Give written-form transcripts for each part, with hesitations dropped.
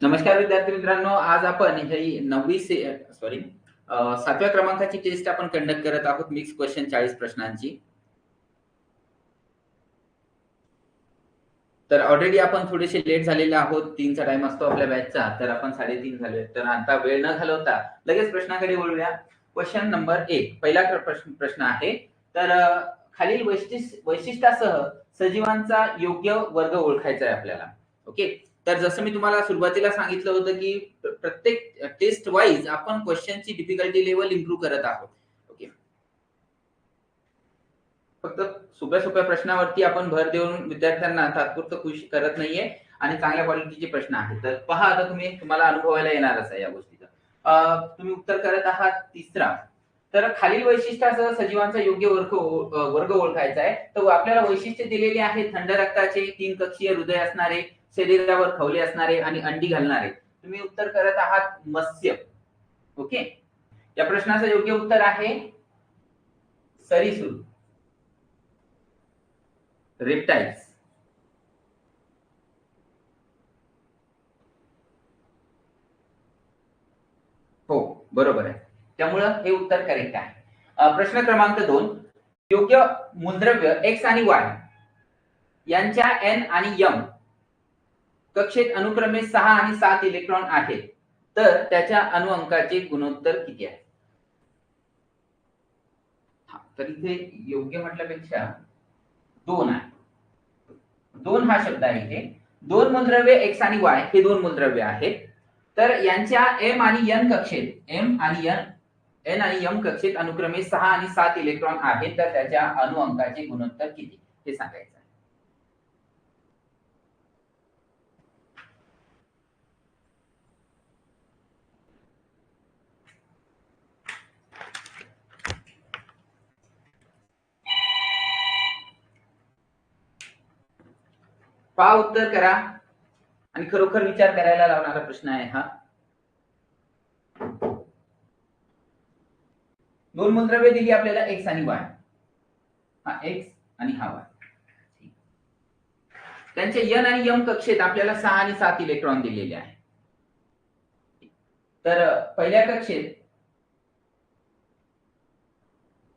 नमस्कार विद्यार्थी मित्रांनो, आज आपण ही 7व्या क्रमांकाची टेस्ट आपण कंडक्ट करत आहोत. मिक्स क्वेश्चन 40 प्रश्नांची. तर ऑलरेडी आपण थोडेसे लेट झालेले आहोत. 3चा टाइम असतो आपल्या बॅचचा, तर आपण 3:30 झालोय. तर आता वेळ न घालवता लगेच प्रश्नाकडे वळूया. क्वेश्चन नंबर 1 पहिला प्रश्न आहे. तर खालील वैशिष्ट्यासह सजीवांचा योग्य वर्ग ओळखायचा आहे आपल्याला. ओके. तर जसं मी तुम्हाला सुरुवातीला सांगितलं होतं की प्रत्येक टेस्ट वाईज आपण क्वेश्चनची डिफिकल्टी लेवल इम्प्रूव्ह करत आहोत. ओके. फक्त सोप्या प्रश्नावरती आपण भर देऊन विद्यार्थ्यांना तात्पुरतं खुश करत नाहीये आणि चांगल्या क्वालिटीचे प्रश्न आहेत. तर पहा, आता तुम्हाला अनुभवायला येणारच आहे या गोष्टीचा. तुम्ही उत्तर करत आहात तिसरा. तर खालील वैशिष्ट्यासह सजीवांचा योग्य वर्ग ओळखायचा आहे. तर आपल्याला वैशिष्ट्य दिलेले आहेत: थंड रक्ताचे, 3 कक्षीय हृदय असणारे, शरीरावर खवले असणारे आणि अंडी घालणारे. तुम्ही उत्तर करत आहात मत्स्य. ओके. या प्रश्नाचं योग्य उत्तर आहे सरीसृप, रेप्टाइल्स. हो, बरोबर आहे. त्यामुळं हे उत्तर करेक्ट आहे. प्रश्न क्रमांक 2. योग्य मूलद्रव्य एक्स आणि वाय यांच्या एन आणि एम कक्षेत अनुक्रमे 6 आणि 7 इलेक्ट्रॉन आहेत, तर त्याच्या अणुअंकाचे गुणोत्तर किती आहे? तर इथे योग्य म्हटल्यापेक्षा 2 आहे. 2 हा शब्द आहे इथे. 2 मूलद्रव्य एक्स आणि वाय हे 2 मूलद्रव्य आहेत. तर यांच्या एम आणि एन कक्षेत एन आणि एम कक्षेत अनुक्रमे 6 आणि 7 इलेक्ट्रॉन आहेत, तर त्याच्या अणुअंकाचे गुणोत्तर किती हे सांगायचं आहे. पहा, उत्तर करा आणि खरोखर विचार करायला लावणारा प्रश्न आहे हा. 2 मूलद्रव्य दिली आपल्याला एक्स आणि वाय. हा एक्स आणि हा वाय. त्यांच्या एन आणि एम कक्षेत आपल्याला 6 आणि 7 इलेक्ट्रॉन दिलेले आहे. तर पहिल्या कक्षेत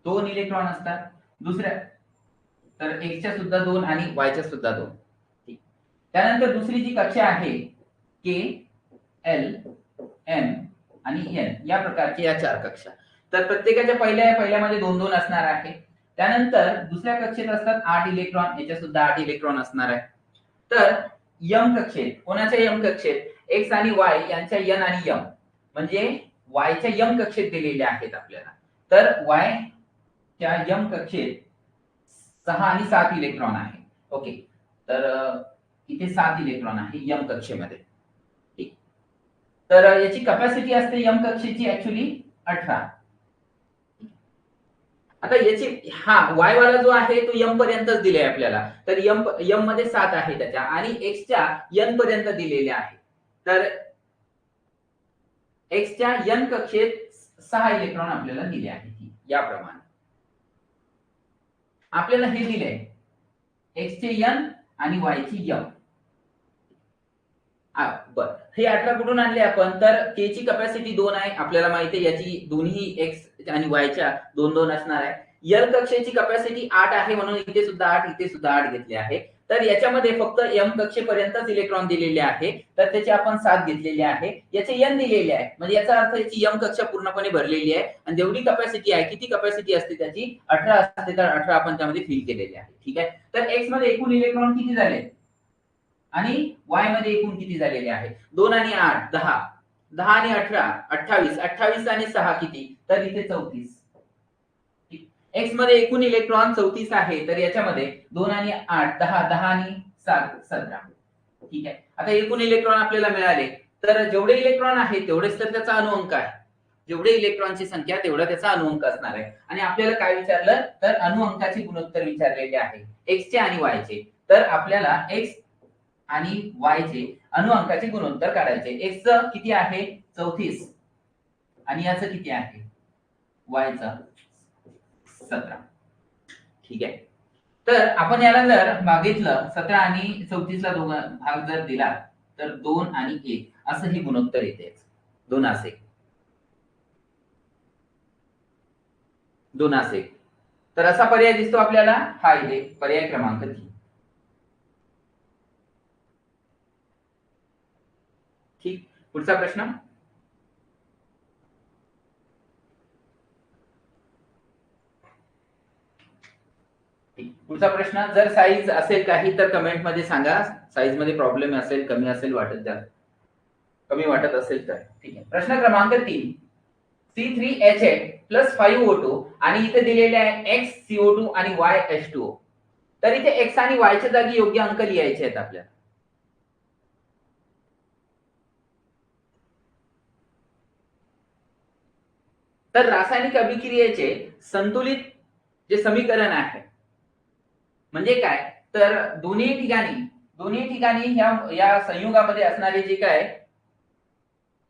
2 इलेक्ट्रॉन असतात. दुसऱ्या तर एक्सच्या सुद्धा 2 आणि वायच्या सुद्धा 2. त्यानंतर दुसरी जी कक्षा आहे के, एल, एम आणि एन या प्रकारच्या या 4 कक्षा. तर प्रत्येकाच्या पहिल्यामध्ये 2-2 असणार आहे. त्यानंतर दुसऱ्या कक्षेत असतात 8 इलेक्ट्रॉन, याच्या सुद्धा 8 इलेक्ट्रॉन असणार आहे. तर यम कक्षेत, कोणाच्या यम कक्षेत एक्स आणि वाय यांच्या एन आणि एम म्हणजे वायच्या यम कक्षेत दिलेले आहेत आपल्याला. तर वाय च्या यम कक्षेत 6 आणि 7 इलेक्ट्रॉन आहे. ओके. तर इथे 7 इलेक्ट्रॉन आहे यम कक्षेमध्ये. ठीक. तर याची कॅपॅसिटी असते यम कक्षेची ऍक्च्युली 18. आता याची वाय वाला जो आहे तो यम पर्यंतच दिले आपल्याला. तर यम मध्ये 7 आहे त्याच्या आणि एक्सच्या एन पर्यंत दिलेले आहे. तर एक्सच्या एन कक्षेत 6 इलेक्ट्रॉन आपल्याला दिले आहेत याप्रमाणे. आपल्याला हे दिले एक्सचे एन आणि वायची एम. बर, हे 18 कुठून आणले आपण? तर के ची कॅपॅसिटी 2 आहे, आपल्याला माहिती आहे. याची दोन्ही एक्स आणि वायच्या 2-2 असणार आहे. एल कक्षेची कॅपॅसिटी 8 आहे, म्हणून इथे सुद्धा 8, इथे सुद्धा 8 घेतले आहे. तर याच्यामध्ये फक्त एम कक्षेपर्यंतच इलेक्ट्रॉन दिलेले आहे, तर त्याची आपण 7 घेतलेले आहे. याचे एन दिलेले आहे, म्हणजे याचा अर्थ याची एम कक्षा पूर्णपणे भरलेली आहे. आणि जेवढी कॅपॅसिटी आहे, किती कॅपॅसिटी असते त्याची? 18 असते, तर 18 आपण त्यामध्ये फिल केलेले आहे. ठीक आहे. तर एक्स मध्ये एकूण इलेक्ट्रॉन किती झाले आणि वाय मध्ये एकूण किती झालेले आहे? 2 आणि 8 10, 10 आणि 18 28, 28 आणि 6 किती? तर इथे 34. एक्स मध्ये एकूण इलेक्ट्रॉन 34 आहे, तर याच्यामध्ये 2 आणि 8 10, 10 आणि 7 17. ठीक आहे. आता एकूण इलेक्ट्रॉन आपल्याला मिळाले, तर जेवढे इलेक्ट्रॉन आहेत तेवढेच तर त्याचा अणुअंक आहे. जेवढे इलेक्ट्रॉनची संख्या तेवढा त्याचा अणुअंक असणार आहे. आणि आपल्याला काय विचारलं? तर अणुअंकाचे गुणोत्तर विचारलेले आहे एक्सचे आणि वायचे. तर आपल्याला एक्स आणि वाय चे अणुअंकाचे गुणोत्तर काढायचे. एक्स चं किती आहे? 34 आणि याचं किती आहे? वाय चं 17. ठीक आहे. तर आपण याला जर मागितलं 17 आणि 34 ला भाग जर दिला, तर 2 आणि 1 असं हे गुणोत्तर येते. 2 असे 2 असे तर असा पर्याय दिसतो आपल्याला, हा इथे पर्याय क्रमांक 3. ठीक, पुढचा प्रश्न. पुढचा प्रश्न, जर साईज असेल काही तर कमेंट मध्ये सांगा. साईज मध्ये प्रॉब्लेम असेल, कमी असेल वाटत द्या, कमी वाटत असेल तर. ठीक आहे. प्रश्न क्रमांक 3, C3H8 प्लस 5O2 आणि इथे दिलेले आहे X CO2 आणि Y H2O. तर इथे X आणि Y च्या जागी योग्य अंक लिहायचे आहेत आपल्याला. तर रासायनिक अभिक्रियेचे संतुलित जे समीकरण आहे म्हणजे काय, तर दोन्ही ठिकाणी या संयुगामध्ये असणारे जे काय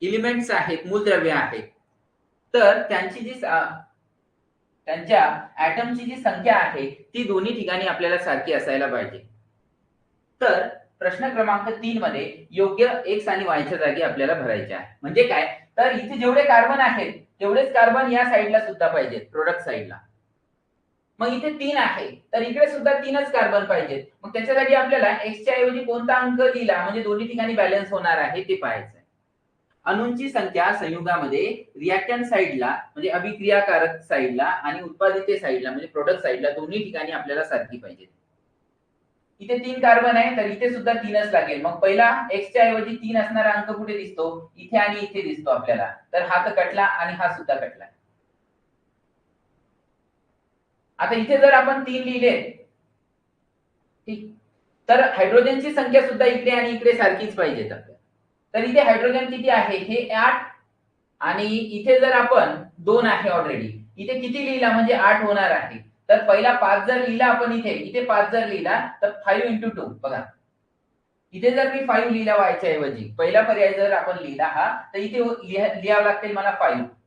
एलिमेंट्स आहेत, मूलद्रव्य आहेत, तर त्यांच्या ऍटमची जी संख्या आहे ती दोन्ही ठिकाणी आपल्याला सारखी असायला पाहिजे. तर प्रश्न क्रमांक 3 मध्ये योग्य एक्स आणि वायच्या जागी आपल्याला भरायचे आहे. म्हणजे काय, तर इथे जेवढे कार्बन आहेत तेवढेच कार्बन या साईडला सुद्धा पाहिजेत, प्रोडक्ट साईडला. मग इथे 3 आहे तर इकडे सुद्धा 3च कार्बन पाहिजेत. मग त्याच्यासाठी आपल्याला एक्स च्या ऐवजी कोणता अंक लिहिला म्हणजे दोन्ही ठिकाणी बॅलन्स होणार आहे ते पाहायचं. अणूंची संख्या संयुगामध्ये रिएक्टंट साईडला म्हणजे अभिक्रियाकारक साईडला आणि उत्पादित साईडला म्हणजे प्रोडक्ट साईडला दोन्ही ठिकाणी आपल्याला सारखी पाहिजे. इथे 3 कार्बन आहे तर इथे सुद्धा 3च लागेल. मग पहिला x च्या ऐवजी 3 असणारा अंक कुठे दिसतो, इथे आणि इथे दिसतो आपल्याला. तर हा तर कटला आणि हा सुद्धा कटला. आता इथे जर आपण 3 लिहिले ठीक, तर हायड्रोजनची संख्या सुद्धा इकडे आणि इकडे सारखीच पाहिजे आपल्याला. तर इथे हायड्रोजन किती आहे, हे 8 आणि इथे जर आपण 2 आहे ऑलरेडी, इथे किती लिहिला म्हणजे 8 होणार आहे. तर पहिला 5 जर लिहिला आपण इथे 5 जर लिहिला तर 5 into 2 बघा. इथे जर मी 5 लिहिला वायच्या ऐवजी, पहिला पर्याय जर आपण लिहिला हा, तर इथे लिहावं लागतील मला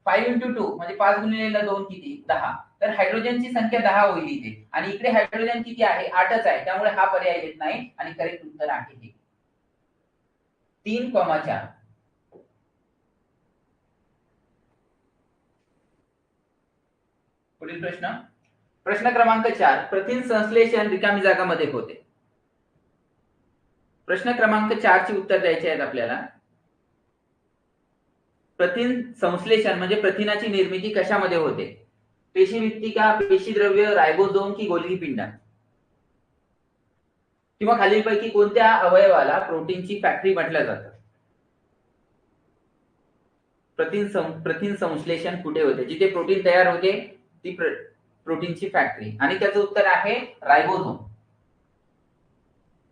5 into 2 म्हणजे 5 गुणिले 2 किती 10. तर हायड्रोजनची संख्या 10 होईल इथे आणि इकडे हायड्रोजन किती आहे 8च आहे, त्यामुळे हा पर्याय येत नाही आणि करेक्ट उत्तर आहे हे 3,4. पुढील प्रश्न, प्रश्न क्रमांक 4, प्रथिन संश्लेषण रिकामी जागामध्ये होते. प्रश्न क्रमांक 4 ची उत्तर द्यायचे आहेत आपल्याला. प्रथिन संश्लेषण म्हणजे प्रथिनाची निर्मिती कशामध्ये होते, पेशीभित्तिका, पेशीद्रव्य, रायबोझोम की गोल्गी पिंड, किंवा खालीलपैकी कोणत्या अवयवाला प्रोटीनची फॅक्टरी म्हटलं जातं. प्रथिन संश्लेषण कुठे होते, जिथे प्रोटीन तयार होते ती प्रोटीनची फॅक्टरी, आणि त्याचं उत्तर आहे रायबोझोम.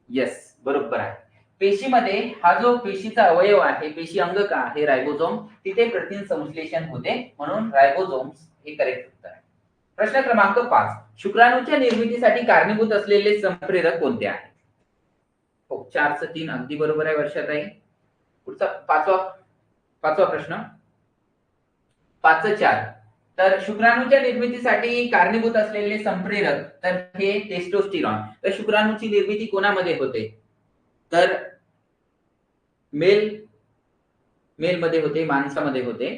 येस, बरोबर आहे. पेशीमध्ये हा जो पेशीचा अवयव आहे, पेशी अंगक आहे रायबोझोम, तिथे प्रथिन संश्लेषण होते, म्हणून रायबोझोम्स हे करेक्ट उत्तर आहे. प्रश्न क्रमांक 5, शुक्राणूच्या निर्मितीसाठी कारणीभूत असलेले संप्रेरक कोणते आहेत. हो, 4/3 अगदी बरोबर आहे वर्षाताई. पुढचा पाचवा प्रश्न, 5/4, तर शुक्राणूच्या निर्मितीसाठी कारणीभूत असलेले संप्रेरक तर हे टेस्टोस्टेरॉन. तर शुक्राणूची निर्मिती कोणामध्ये होते, तर मेल मध्ये होते, माणसामध्ये होते,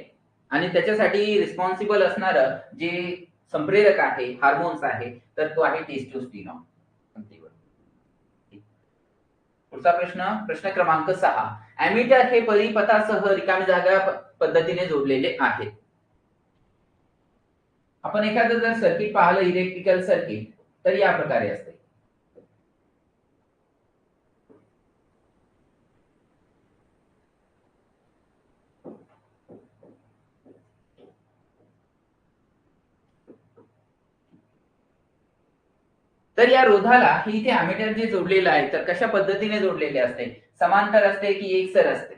आणि त्याच्यासाठी रिस्पॉन्सिबल असणार जे संप्रेरक आहे, हार्मोन्स आहे, तर तो आहे टेस्टोस्टेरॉन. पुढचा प्रश्न क्रमांक 6, एमिटर हे परिपथासह रिकामी जागा पद्धतीने जोडलेले आहेत. आपण एखादं जर सर्किट पाहिलं, इलेक्ट्रिकल सर्किट, तर या प्रकारे असते. तर या रोधाला हे इथे अॅमीटर जे जोडलेलं आहे तर कशा पद्धतीने जोडलेले असते, समांतर असते की एकसर असते.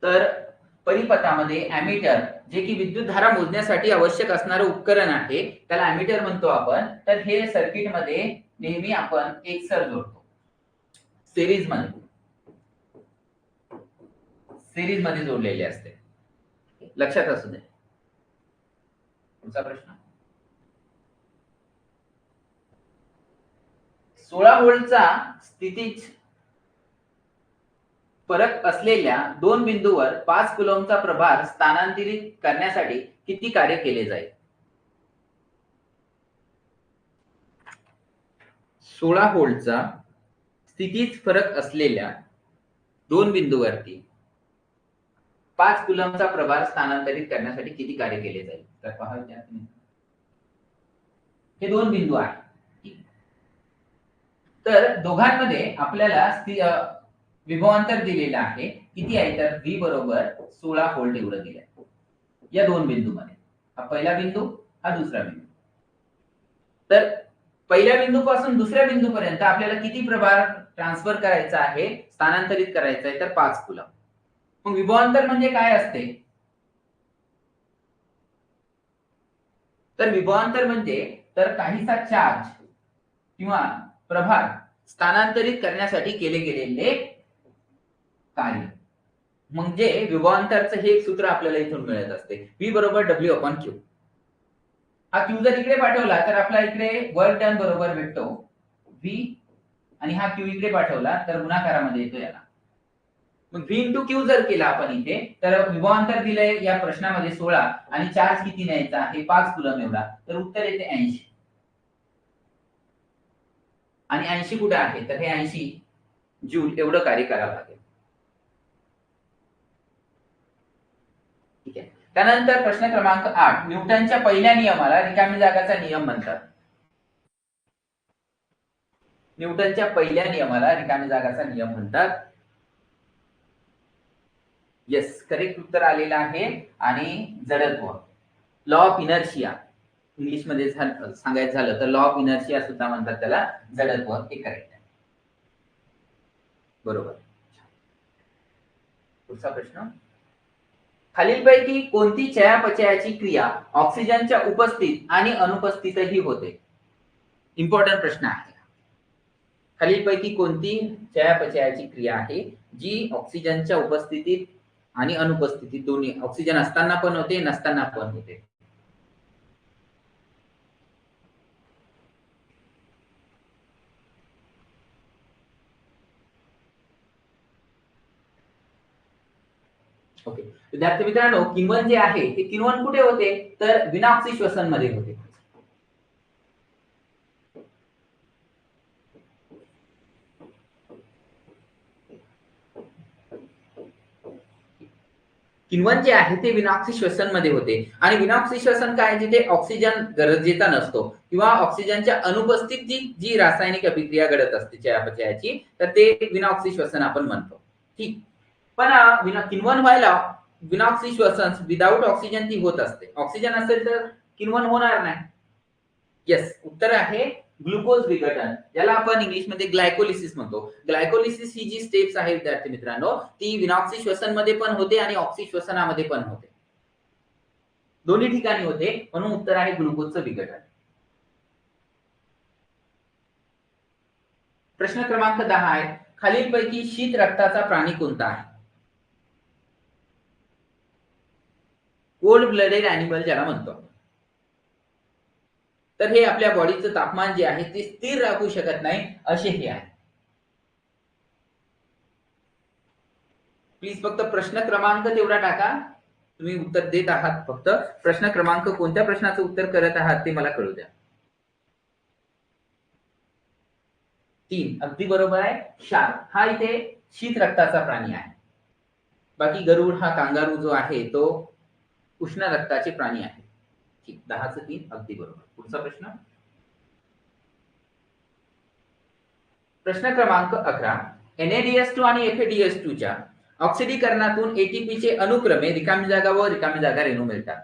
तर परिपथामध्ये अॅमीटर जे की विद्युत धारा मोजण्यासाठी आवश्यक असणारं उपकरण आहे त्याला अॅमीटर म्हणतो आपण. तर हे सर्किट मध्ये नेहमी आपण एकसर जोडतो, सिरीज मध्ये जोडलेले असते, लक्षात असू दे. पुढचा प्रश्न, 16 व्होल्टचा स्थितीज फरक असलेल्या दोन बिंदूवर 5 कुलॉमचा प्रभार स्थानांतरित करण्यासाठी किती कार्य केले जाईल? 16 व्होल्टचा स्थितीज फरक असलेल्या दोन बिंदूवरती 5 कुलॉमचा प्रभार स्थानांतरित करण्यासाठी किती कार्य केले जाईल? तर पहा विद्यार्थी, हे दोन बिंदू आहेत. तर दोघांमध्ये आपल्याला विभवांतर दिलेलं आहे. किती आहे? तर V बरोबर 16 व्होल्ट एवढं दिलंय या दोन बिंदूमध्ये. हा पहिला बिंदू, हा दुसरा बिंदू. तर पहिल्या बिंदूपासून दुसऱ्या बिंदूपर्यंत आपल्याला किती प्रभार ट्रान्सफर करायचा आहे, स्थानांतरित करायचा आहे? तर 5 कुलॉम. मग विभवांतर म्हणजे काय असते? तर विभवांतर म्हणजे तर काहीसा चार्ज किंवा प्रभार स्थानांतरित करण्यासाठी केले गेलेले कार्य. म्हणजे विभवांतरचं हे एक सूत्र आपल्याला इथून मिळत असते. V बरोबर W/Q. हा Q जर इकडे पाठवला तर आपला इकडे वर्क डन बरोबर भेटतो V, आणि हा Q इकडे पाठवला तर गुणाकारामध्ये येतो याला. मग V × Q जर केला आपण इथे, तर विभवांतर दिलंय या प्रश्नामध्ये 16 आणि चार्ज किती न्यायचा आहे? 5 कुलम एवढा. तर उत्तर येते 80. आणि 80 कुठे आहे? तर हे 80 जूल एवढं कार्य करावं लागेल. ठीक आहे. त्यानंतर प्रश्न क्रमांक 8. न्यूटनच्या पहिल्या नियमाला रिकामी जागाचा नियम म्हणतात. न्यूटनच्या पहिल्या नियमाला रिकामी जागाचा नियम म्हणतात. येस, करेक्ट उत्तर आलेलं आहे. आणि जडत्व, लॉ ऑफ इनर्शिया इंग्लिश मध्ये सांगायचं झालं तर लॉ ऑफ इनर्शिया सुद्धा म्हणतात त्याला, जडत्व. हे करेक्ट आहे. बरोबर. पुढचा प्रश्न, खालीलपैकी कोणती चयापचयाची क्रिया ऑक्सिजनच्या उपस्थित आणि अनुपस्थितही होते? इम्पॉर्टंट प्रश्न आहे. खालीलपैकी कोणती चयापचयाची क्रिया आहे जी ऑक्सिजनच्या उपस्थितीत आणि अनुपस्थितीत दोन्ही, ऑक्सिजन असताना पण होते, नसताना पण होते? ओके विद्यार्थी मित्रांनो, किण्वन जे आहे ते किण्वन कुठे होते? तर विनाऑक्सी श्वसन मध्ये होते. किण्वन जे आहे ते विनाऑक्सी श्वसन मध्ये होते. आणि विनाऑक्सी श्वसन काय? जिथे ऑक्सिजन गरजेचा नसतो किंवा ऑक्सिजनच्या अनुपस्थित जी रासायनिक अभिक्रिया घडत असते चयापचयाची, तर ते विनाऑक्सी श्वसन आपण म्हणतो. ठीक. पण किण्वन व्हायला विनाऑक्सी श्वसन, विदाउट ऑक्सिजन ती होत असते. ऑक्सिजन असेल तर किण्वन होणार नाही. येस, उत्तर आहे ग्लुकोज विघटन, ज्याला आपण इंग्लिशमध्ये ग्लायकोलिसिस म्हणतो. ग्लायकोलिसिस ही जी स्टेप्स आहे विद्यार्थी मित्रांनो, ती विनाऑक्सी श्वसन मध्ये पण होते आणि ऑक्सी श्वसनामध्ये पण होते. दोन्ही ठिकाणी होते, म्हणून उत्तर आहे ग्लुकोजचं विघटन. प्रश्न क्रमांक 10 आहे. खालीलपैकी शीत रक्ताचा प्राणी कोणता आहे? कोल्ड ब्लडेड अॅनिमल ज्याला म्हणतो. तर हे आपल्या बॉडीचं तापमान जे आहे ते स्थिर राखू शकत नाही, असे हे आहे. प्लीज फक्त प्रश्न क्रमांक तेवढा टाका. तुम्ही उत्तर देत आहात, फक्त प्रश्न क्रमांक कोणत्या प्रश्नाचं उत्तर करत आहात ते मला कळू द्या. 3 अगदी बरोबर आहे. शार्क हा इथे शीत रक्ताचा प्राणी आहे. बाकी गरुड हा कांगारू जो आहे तो उष्ण रक्ताचे प्राणी आहे. ठीक, 10चं 3 अगदी बरोबर. पुढचा प्रश्न, प्रश्न क्रमांक 11. NaDH2 आणि FADH2 च्या ऑक्सिडीकरणातून एटीपीचे अनुक्रमे रिकामी जागा व रिकामी जागा रेणू मिळतात.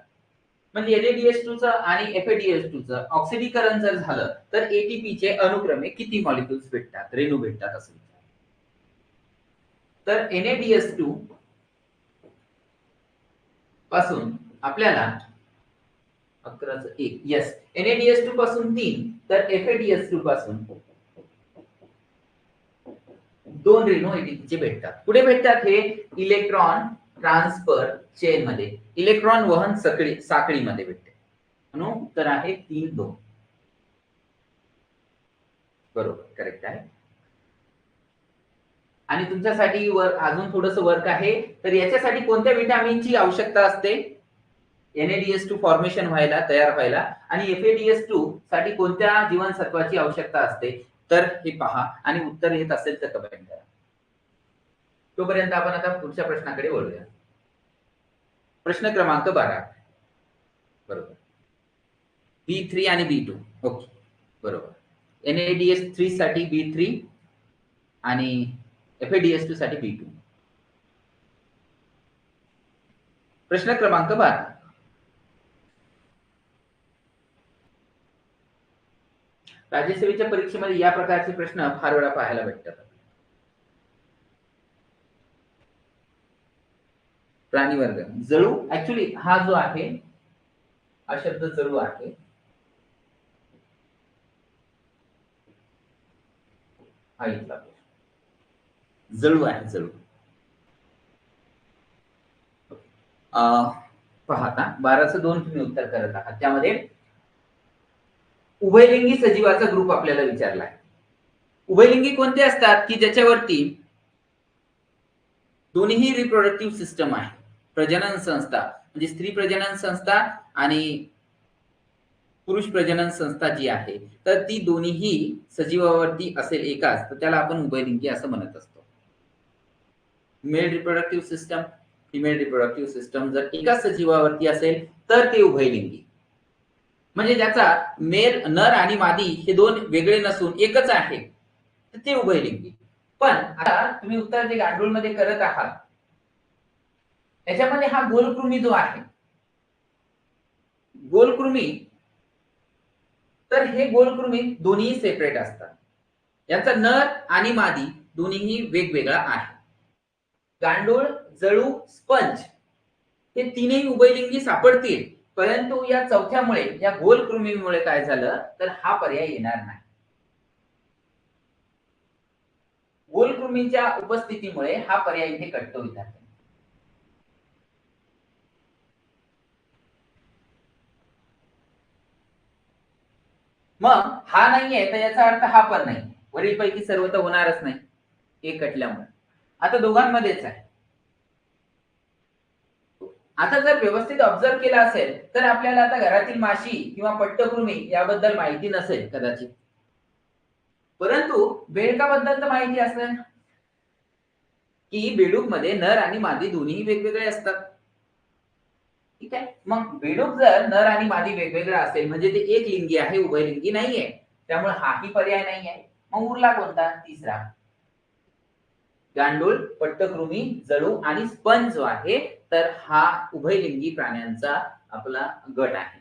म्हणजे NaDH2 चं आणि FADH2 चं ऑक्सिडीकरण जर झालं तर एटीपीचे अनुक्रमे किती मॉलिक्युल्स भेटतात, रेणू भेटतात असं. तर NaDH2 पासून आपल्याला 11चं 1, येस, NaDH2 पासून 3, तर FADH2 पासून 2 रेणू एटीपीचे भेटतात. कुठे भेटतात हे? इलेक्ट्रॉन ट्रान्सफर चेन मध्ये, इलेक्ट्रॉन वहन साखळीमध्ये भेटते. म्हणून उत्तर आहे 3, 2. बरोबर, करेक्ट आहे. आणि तुमच्यासाठी अजून थोडंसं वर्क आहे. तर याच्यासाठी कोणत्या व्हिटॅमिनची आवश्यकता असते? NADH2 फॉर्मेशन व्हायला, तयार व्हायला, आणि FADH2 साठी कोणत्या जीवनसत्वाची आवश्यकता असते? तर हे पहा आणि उत्तर येत असेल तर कमेंट करा. तोपर्यंत आपण आता पुढच्या प्रश्नाकडे वळूया. प्रश्न क्रमांक 12. बरोबर. B3 आणि B2. ओके. बरोबर. NADH3 साठी B3 आणि FADH2 साठी B2. प्रश्न क्रमांक 12. राज्यसेवेच्या परीक्षेमध्ये या प्रकारचे प्रश्न फार वेळा पाहायला भेटतात. प्राणीवर्ग. जळू, ऍक्च्युली हा जो आहे हा शब्द जळू आहे. हा इथला जळू आहे, जळू. पहा आता 12चं 2 तुम्ही उत्तर करत आहात. त्यामध्ये उभयलिंगी सजीवाचा ग्रुप आपल्याला विचारला आहे. उभयलिंगी कोणते असतात की ज्याच्यावरती दोन्ही रिप्रोडक्टिव्ह सिस्टम आहे. प्रजनन संस्था म्हणजे स्त्री प्रजनन संस्था आणि पुरुष प्रजनन संस्था जी आहे, तर ती दोन्हीही सजीवावरती असेल एकाच, तर त्याला आपण उभयलिंगी असं म्हणत असतो. Male reproductive system, female reproductive system जर एकाच सजीवावरती असेल तर ते उभयलिंगी. म्हणजे ज्याचा मेल, नर आणि मादी हे दोन वेगळे नसून एकच आहे, तर ते उभयलिंगी. पण आता तुम्ही उत्तर जे गांडूळमध्ये करत आहात त्याच्यामध्ये हा गोलकृमी जो आहे, गोलकृमी, तर हे गोलकृमी दोन्ही सेपरेट असतात. याचा नर आणि मादी दोन्हीही वेगवेगळा आहे. गांडूळ, जळू, स्पंज हे तीनही उभयलिंगी सापडतील, परंतु या चौथ्यामुळे, या गोलकृमीमुळे काय झालं तर हा पर्याय येणार नाही. गोलकृमीच्या उपस्थितीमुळे हा पर्याय इथे कट होईल. मग हा नाहीये तर याचा अर्थ हा पण नाही. वरीलपैकी सर्व तर होणारच नाही एक कटल्यामुळे. आता दोघांमध्येच आहे. आता जर व्यवस्थित ऑब्झर्व केला असेल तर आपल्याला आता घरातील माशी किंवा पट्टकृमी याबद्दल माहिती नसेल कदाचित, परंतु बेडकाबद्दल तर माहिती असेल की बेडूक मध्ये नर आणि मादी दोन्ही वेगवेगळे असतात. ठीक आहे. मग बेडूक जर नर आणि मादी वेगवेगळा असेल म्हणजे ते एक लिंगी आहे, उभयलिंगी नाहीये. त्यामुळे हाही पर्याय नाही आहे. मग उरला कोणता? तिसरा. गांडूळ, पट्टकृमी, जळू आणि स्पंज जो आहे, तर हा उभयलिंगी प्राण्यांचा आपला गट आहे.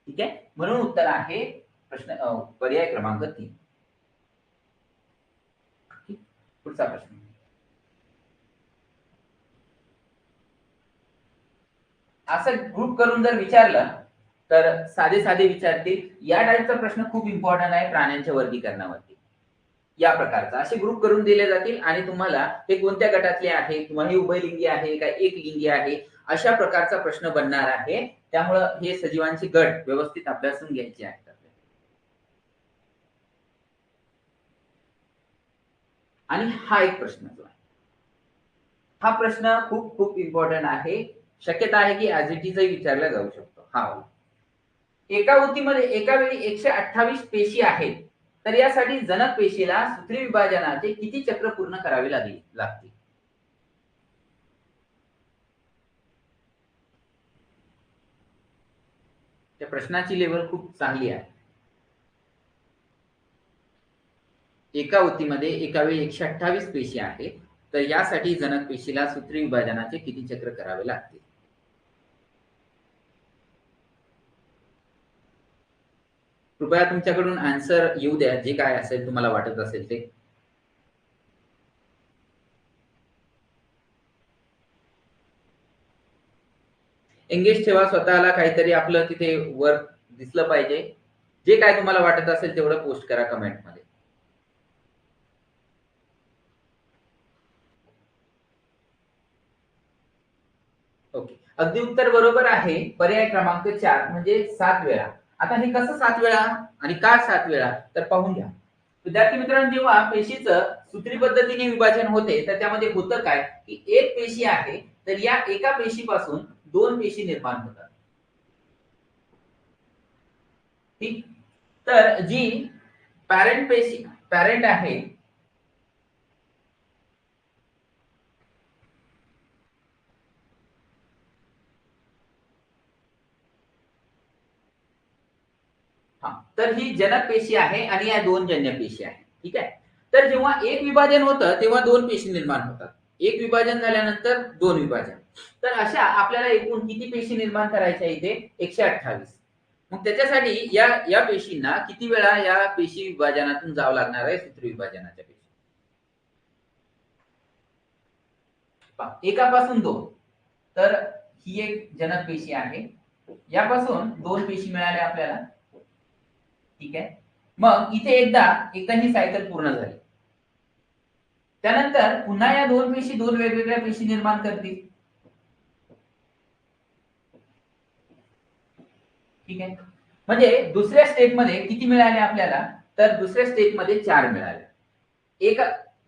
ठीक आहे. म्हणून उत्तर आहे प्रश्न पर्याय क्रमांक 3. पुढचा प्रश्न. असं ग्रुप करून जर विचारलं तर साधे साधे विचारतील. या टाईपचा प्रश्न खूप इम्पॉर्टंट आहे प्राण्यांच्या वर्गीकरणावरती. या प्रकारचा असे ग्रुप करून दिले जातील आणि तुम्हाला ते कोणत्या गटातले आहे किंवा हे उभयलिंगी आहे का एक लिंगी आहे अशा प्रकारचा प्रश्न बनणार आहे. त्यामुळे हे सजीवांचे गट व्यवस्थित अभ्यासून घ्यायचे आहेत. आणि हा एक प्रश्न जो आहे, हा प्रश्न खूप खूप इम्पॉर्टंट आहे. शक्यता आहे की ऍज इट इज विचारला जाऊ शकतो. हा एका ऊतीमध्ये एका वेळी 128 पेशी आहेत, तर यासाठी जनक पेशीला सूत्री विभाजनाचे किती चक्र पूर्ण करावे लागतील? त्या प्रश्नाची लेवल खूप चांगली आहे. एका ऊतीमध्ये एका वेळी 128 पेशी आहेत, तर यासाठी जनक पेशीला सूत्री विभाजनाचे किती चक्र करावे लागतील? कृपया तुमच्याकडून आन्सर येऊ द्या, जे काय असेल तुम्हाला वाटत असेल ते. एंगेज ठेवा स्वतःला, काहीतरी आपलं तिथे वर्क दिसलं पाहिजे. जे काय तुम्हाला वाटत असेल तेवढं पोस्ट करा कमेंट मध्ये. ओके, अगदी उत्तर बरोबर आहे. पर्याय क्रमांक 4 म्हणजे 7 वेळा. आता हे कसं 7 वेळा आणि का 7 वेळा तर पाहून घ्या. विद्यार्थी मित्रांनो, जेव्हा पेशीचं सूत्री पद्धतीने विभाजन होते तर त्यामध्ये होतं काय की एक पेशी आहे तर या एका पेशीपासून दोन पेशी निर्माण होतात. ठीक. तर जी पॅरेंट आहे तर ही जनक पेशी आहे आणि या दोन जन्य पेशी आहे. ठीक आहे. तर जेव्हा एक विभाजन होतं तेव्हा दोन पेशी निर्माण होतात. एक विभाजन झाल्यानंतर दोन विभाजन. तर अशा आपल्याला एकूण किती पेशी निर्माण करायच्या इथे 128. मग त्याच्यासाठी या या पेशींना किती वेळा या पेशी विभाजनातून जावं लागणार आहे सूत्र विभाजनाच्या पेशी. एकापासून दोन. तर ही एक जनक पेशी आहे. यापासून दोन पेशी मिळाल्या आपल्याला. ठीक आहे. मग इथे एकदा ही सायकल पूर्ण झाली. त्यानंतर पुन्हा या दोन पेशी दोन वेगवेगळ्या पेशी निर्माण करतील. ठीक आहे. म्हणजे दुसऱ्या स्टेपमध्ये किती मिळाले आपल्याला, तर दुसऱ्या स्टेपमध्ये 4 मिळाले.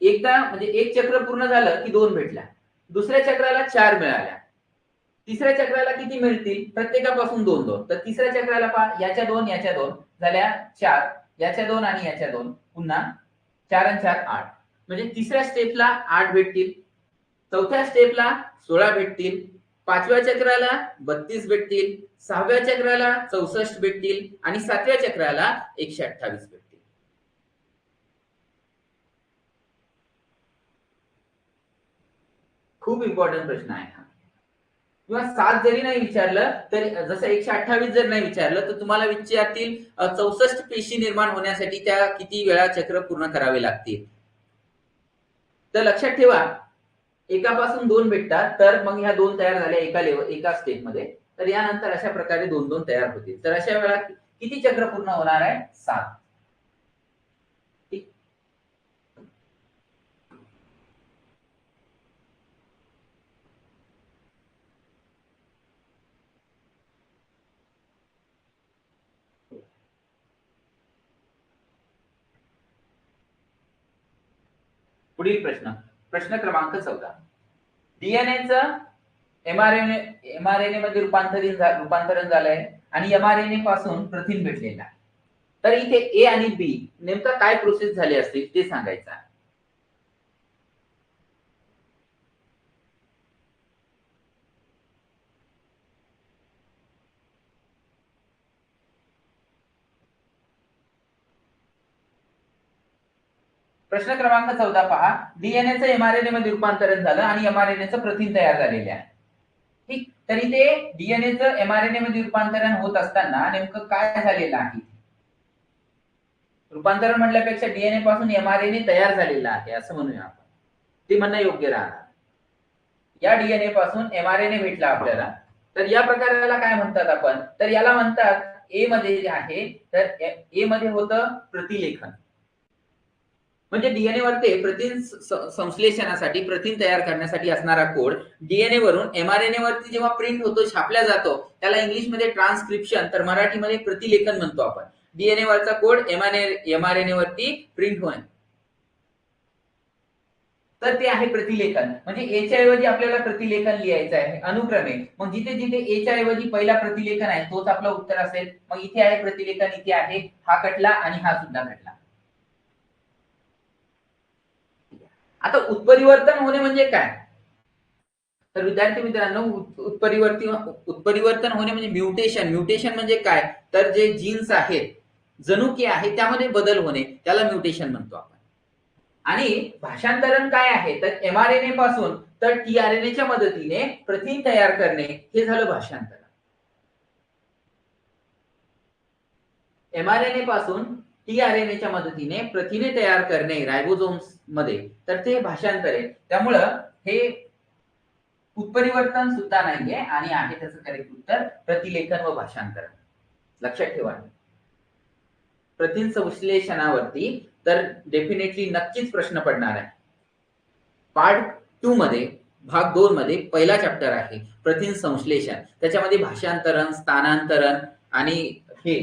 एकदा म्हणजे एक चक्र पूर्ण झालं की 2 भेटल्या. दुसऱ्या चक्राला 4 मिळाल्या. तिसऱ्या चक्राला किती मिळतील, प्रत्येकापासून 2-2. तर तिसऱ्या चक्राला याच्या 2 याच्या 2 झाल्या 4, याच्या 2 आणि याच्या 2 पुन्हा 4 आणि 4 8. म्हणजे तिसऱ्या स्टेपला 8 भेटतील, चौथ्या स्टेपला 16 भेटतील, पाचव्या चक्राला 32 भेटतील, सहाव्या चक्राला 64 भेटतील आणि सातव्या चक्राला 128 भेटतील. खूप इम्पॉर्टंट प्रश्न आहे हा. किंवा 7 जरी नाही विचारलं तरी, जसं 128 जर नाही विचारलं तर तुम्हाला विचारतील 64 पेशी निर्माण होण्यासाठी त्या किती वेळा चक्र पूर्ण करावे लागतील. तर लक्षात ठेवा, एकापासून 2 भेटतात तर मग ह्या 2 तयार झाल्या एका स्टेपमध्ये. तर यानंतर अशा प्रकारे 2-2 तयार होतील. तर अशा वेळा किती चक्र पूर्ण होणार आहे, 7. पुढील प्रश्न क्रमांक 14. डीएनएचं एमआरएनए मध्ये रूपांतरण झालंय आणि एमआरएनए पासून प्रथिन भेटलेला आहे. तर इथे ए आणि बी नेमका काय प्रोसेस झाली असतील ते सांगायचं आहे. प्रश्न क्रमांक 14 पहा. डीएनएचं एमआरएनए मध्ये रूपांतरण झालं आणि एमआरएनएचं प्रथिन तयार झालेले आहे. ठीक. तर इथे डीएनएचं एमआरएनए मध्ये रूपांतरण होत असताना नेमकं काय झालेलं आहे. रूपांतरण म्हटल्यापेक्षा डीएनए पासून एमआरएनए तयार झालेला आहे असं म्हणूया आपण. ते म्हणणं योग्य राहणार. या डीएनए पासून एमआरएनए भेटला आपल्याला. तर या प्रकाराला काय म्हणतात आपण, तर याला म्हणतात ए मध्ये जे आहे तर ए मध्ये होतं प्रतिलेखन. म्हणजे डीएनए वरती प्रथिन संश्लेषणासाठी प्रथिन तयार करण्यासाठी असणारा कोड डीएनए वरून एमआरएनए वरती जेव्हा प्रिंट होतो, छापला जातो, त्याला इंग्लिश मध्ये ट्रान्सक्रिप्शन तर मराठीमध्ये प्रतिलेखन म्हणतो आपण. डीएनए वरचा कोड एमआरएनए वरती प्रिंट होणे, तर ते आहे प्रतिलेखन. म्हणजे एच्या ऐवजी आपल्याला प्रतिलेखन लिहायचं आहे अनुक्रमे. मग जिथे जिथे एच्या ऐवजी पहिला प्रतिलेखन आहे तोच आपलं उत्तर असेल. मग इथे आहे प्रतिलेखन, इथे आहे, हा कटला आणि हा सुद्धा कटला. आता उत्परिवर्तन होणे म्हणजे काय, तर विद्यार्थी मित्रांनो, उत्परिवर्तन होणे म्हणजे म्युटेशन म्हणजे काय, तर जे जीन्स आहेत, जनुके आहेत, त्यामध्ये बदल होणे, त्याला म्युटेशन म्हणतो आपण. आणि भाषांतरण काय आहे, तर एमआरएनए पासून तर टीआरएनएच्या मदतीने प्रथिन तयार करणे, हे झालं भाषांतरण. एमआरएनए पासून टीआरएनएच्या मदतीने प्रथिने तयार करणे रायबोझोम्स मध्ये, तर ते भाषांतर आहे. त्यामुळं हे उत्परिवर्तन सुद्धा नाहीये आणि आहे त्याचं करेक्ट उत्तर प्रतिलेखन व भाषांतरण. लक्षात ठेवा. प्रथिन संश्लेषणावरती तर डेफिनेटली नक्कीच प्रश्न पडणार आहे. पार्ट 2 मध्ये, भाग 2 मध्ये पहिला चॅप्टर आहे प्रथिन संश्लेषण. त्याच्यामध्ये भाषांतरण, स्थानांतरण आणि हे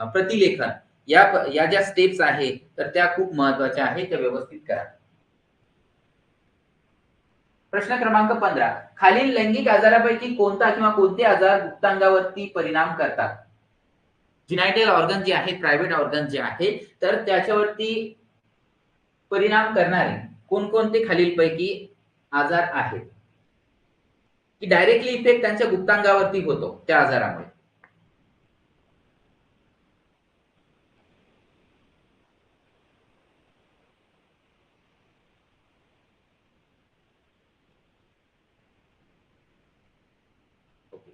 प्रतिलेखन या ज्या स्टेप्स आहेत तर त्या खूप महत्वाच्या आहेत, त्या व्यवस्थित करा. प्रश्न क्रमांक 15. खालील लैंगिक आजारापैकी कोणता किंवा कोणते आजार गुप्तांगावरती परिणाम करतात? जिनायटल ऑर्गन जे आहेत, प्रायव्हेट ऑर्गन जे आहेत, तर त्याच्यावरती परिणाम करणारे कोणकोणते खालीलपैकी आजार आहेत की डायरेक्टली इफेक्ट त्यांच्या गुप्तांगावरती होतो त्या आजारामुळे?